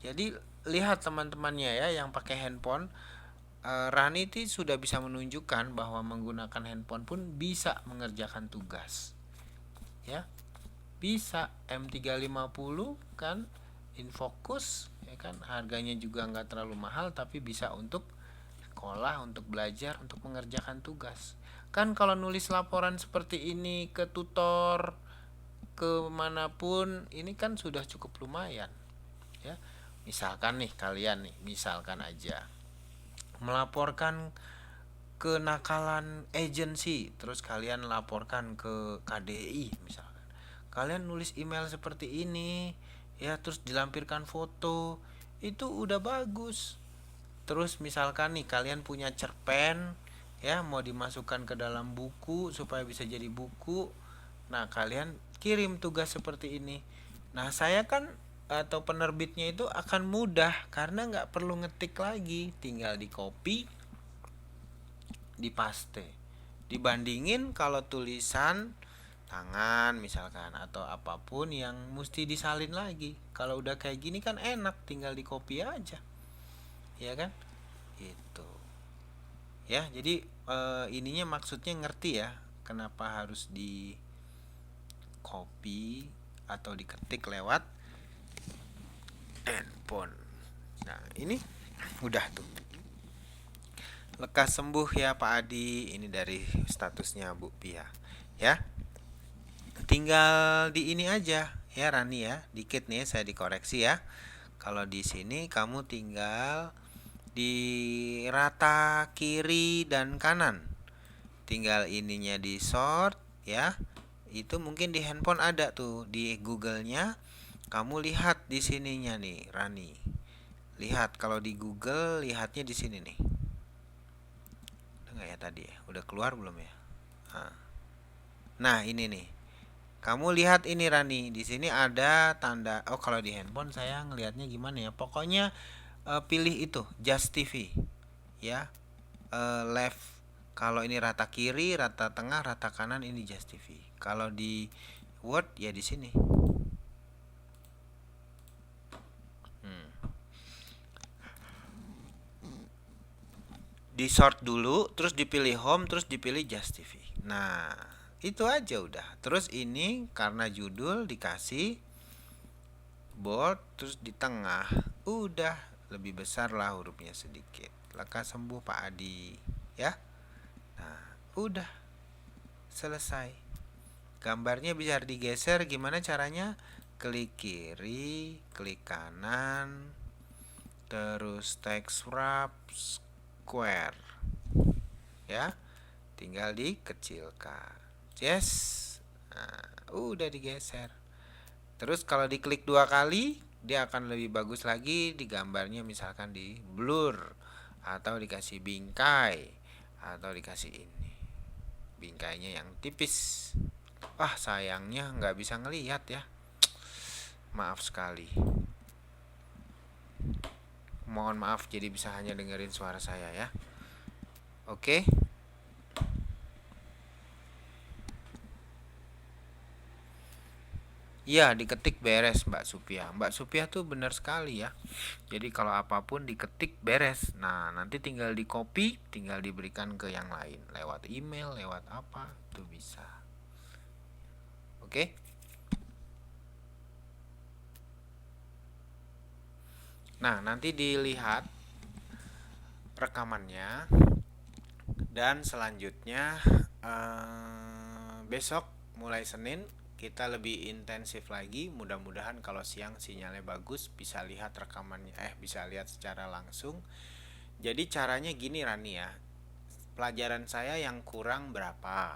Jadi lihat teman-temannya ya yang pakai handphone. Rani itu sudah bisa menunjukkan bahwa menggunakan handphone pun bisa mengerjakan tugas. Ya. Bisa M350 kan, InFocus ya kan, harganya juga nggak terlalu mahal tapi bisa untuk sekolah, untuk belajar, untuk mengerjakan tugas. Kan kalau nulis laporan seperti ini ke tutor, ke manapun, ini kan sudah cukup lumayan ya. Misalkan nih kalian nih, misalkan aja melaporkan kenakalan agensi, terus kalian laporkan ke KDI misalkan. Kalian nulis email seperti ini ya, terus dilampirkan foto, itu udah bagus. Terus misalkan nih kalian punya cerpen ya, mau dimasukkan ke dalam buku supaya bisa jadi buku. Nah, kalian kirim tugas seperti ini. Nah, saya kan atau penerbitnya itu akan mudah karena nggak perlu ngetik lagi, tinggal di copy, dipaste. Dibandingin kalau tulisan tangan misalkan atau apapun yang mesti disalin lagi. Kalau udah kayak gini kan enak, tinggal di copy aja. Ya kan? Gitu. Ya, jadi ininya maksudnya ngerti ya, kenapa harus di copy atau diketik lewat handphone. Nah, ini udah tuh. Lekas sembuh ya Pak Adi. Ini dari statusnya Bu Pia. Ya. Tinggal di ini aja ya Rani ya. Dikit nih saya dikoreksi ya. Kalau di sini kamu tinggal di rata kiri dan kanan. Tinggal ininya di sort ya. Itu mungkin di handphone ada tuh, di Google-nya. Kamu lihat di sininya nih, Rani. Lihat kalau di Google, lihatnya di sini nih. Udah nggak ya tadi ya? Udah keluar belum ya? Nah, ini nih. Kamu lihat ini Rani, di sini ada tanda. Oh, kalau di handphone saya ngelihatnya gimana ya? Pokoknya pilih itu, Just TV. Ya. Left. Kalau ini rata kiri, rata tengah, rata kanan, ini Just TV. Kalau di Word ya di sini. Di sort dulu, terus dipilih home, terus dipilih Just TV. Nah, itu aja udah. Terus ini karena judul dikasih bold, terus di tengah. Udah, lebih besar lah hurufnya sedikit. Lekas sembuh Pak Adi. Ya. Nah, udah. Selesai. Gambarnya bisa digeser, gimana caranya? Klik kiri, klik kanan, terus text wrap square, ya. Tinggal dikecilkan. Yes. Nah, udah digeser. Terus kalau diklik 2 kali, dia akan lebih bagus lagi di gambarnya, misalkan di blur atau dikasih bingkai atau dikasih ini. Bingkainya yang tipis. Wah, sayangnya nggak bisa ngelihat ya. Maaf sekali. Mohon maaf, jadi bisa hanya dengerin suara saya ya. Oke. Iya, diketik beres Mbak Supia. Mbak Supia tuh benar sekali ya. Jadi kalau apapun diketik beres. Nah, nanti tinggal di copy, tinggal diberikan ke yang lain. Lewat email, lewat apa, tuh bisa. Oke? Nah, nanti dilihat rekamannya. Dan selanjutnya besok mulai Senin kita lebih intensif lagi. Mudah-mudahan kalau siang sinyalnya bagus, bisa lihat rekamannya, bisa lihat secara langsung. Jadi caranya gini Rani ya. Pelajaran saya yang kurang berapa?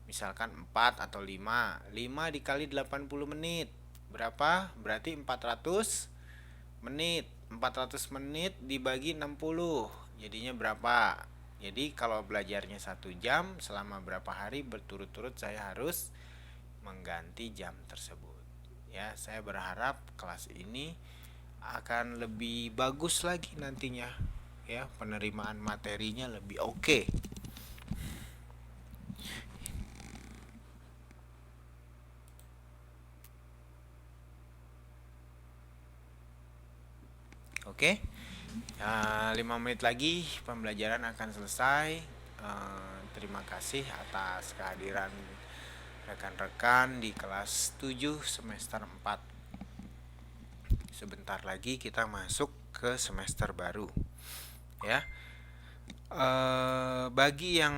Misalkan 4 atau 5. 5 dikali 80 menit. Berapa? Berarti 400 menit. 400 menit dibagi 60. Jadinya berapa? Jadi kalau belajarnya 1 jam, selama berapa hari berturut-turut saya harus mengganti jam tersebut. Ya, saya berharap kelas ini akan lebih bagus lagi nantinya. Ya, penerimaan materinya lebih oke. Oke. 5 menit lagi pembelajaran akan selesai. Terima kasih atas kehadiran rekan-rekan di kelas 7 semester 4. Sebentar lagi kita masuk ke semester baru. Ya. Bagi yang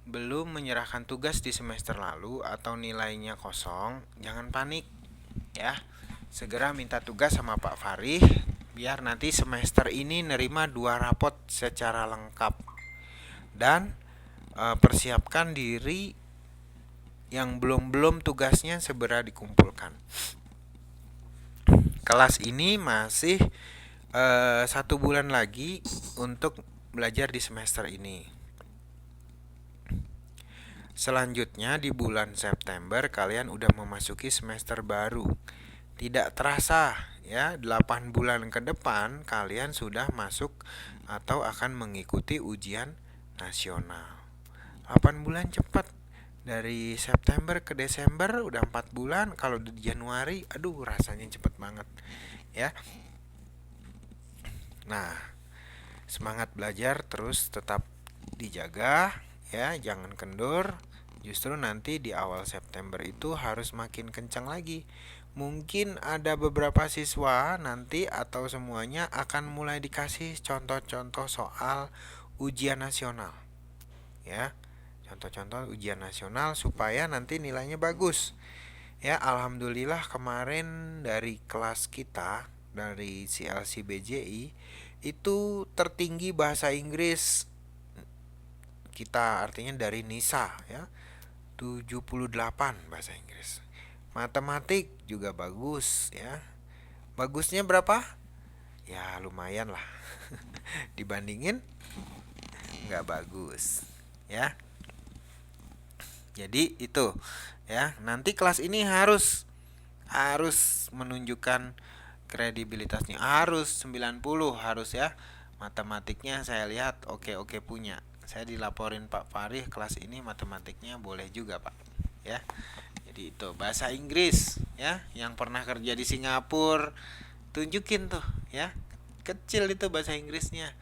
belum menyerahkan tugas di semester lalu atau nilainya kosong, jangan panik ya. Segera minta tugas sama Pak Farih biar nanti semester ini nerima 2 rapot secara lengkap. Dan persiapkan diri yang belum tugasnya segera dikumpulkan. Kelas ini masih 1 bulan lagi untuk belajar di semester ini. Selanjutnya di bulan September kalian udah memasuki semester baru. Tidak terasa ya, 8 bulan ke depan kalian sudah masuk atau akan mengikuti ujian nasional. 8 bulan cepat. Dari September ke Desember udah 4 bulan. Kalau di Januari, aduh rasanya cepet banget ya. Nah, semangat belajar terus tetap dijaga ya, jangan kendur. Justru nanti di awal September itu harus makin kencang lagi. Mungkin ada beberapa siswa nanti atau semuanya akan mulai dikasih contoh-contoh soal ujian nasional. Ya. Contoh-contoh ujian nasional supaya nanti nilainya bagus. Ya, alhamdulillah kemarin dari kelas kita dari CLC BJI itu tertinggi bahasa Inggris kita, artinya dari NISA ya. 78 bahasa Inggris. Matematik juga bagus ya. Bagusnya berapa? Ya lumayan lah. Dibandingin nggak bagus ya. Jadi itu ya. Nanti kelas ini harus menunjukkan kredibilitasnya. Harus 90 harus ya. Matematiknya saya lihat oke punya. Saya dilaporin Pak Farih kelas ini matematiknya boleh juga Pak ya. Jadi itu bahasa Inggris ya, yang pernah kerja di Singapura tunjukin tuh ya. Kecil itu bahasa Inggrisnya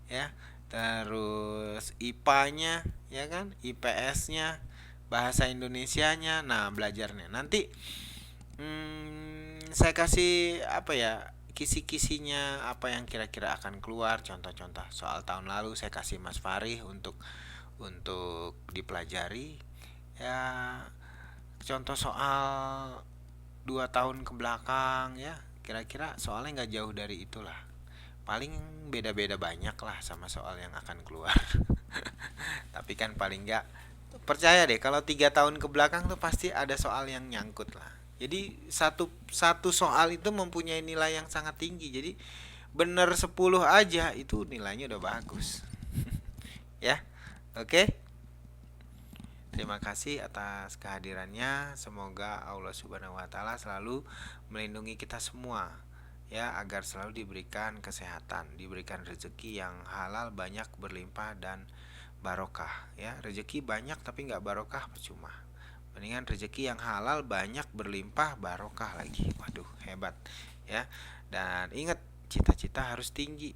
ya. Terus IPA-nya ya kan, IPS-nya, bahasa Indonesianya. Nah, belajarnya nanti saya kasih apa ya, kisi-kisinya apa yang kira-kira akan keluar, contoh-contoh soal tahun lalu saya kasih Mas Farih untuk dipelajari ya, contoh soal 2 tahun ke belakang ya, kira-kira soalnya nggak jauh dari itulah. paling beda-beda banyak lah sama soal yang akan keluar. Tapi kan paling nggak, percaya deh kalau 3 tahun ke belakang tuh pasti ada soal yang nyangkut lah. Jadi satu satu soal itu mempunyai nilai yang sangat tinggi. Jadi bener 10 aja itu nilainya udah bagus. Ya, oke. Terima kasih atas kehadirannya. Semoga Allah Subhanahu wa taala selalu melindungi kita semua ya, agar selalu diberikan kesehatan, diberikan rezeki yang halal, banyak, berlimpah dan barokah ya. Rezeki banyak tapi nggak barokah percuma. Mendingan rezeki yang halal, banyak, berlimpah, barokah lagi. Waduh, hebat ya. Dan ingat, cita-cita harus tinggi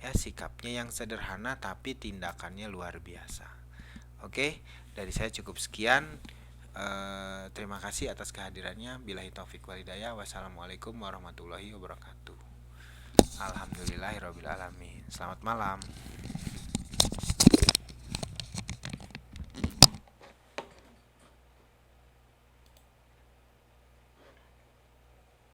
ya, sikapnya yang sederhana tapi tindakannya luar biasa. Oke, dari saya cukup sekian. Terima kasih atas kehadirannya. Billahi taufik walhidayah. Wassalamualaikum warahmatullahi wabarakatuh. Alhamdulillahirobbilalamin. Selamat malam.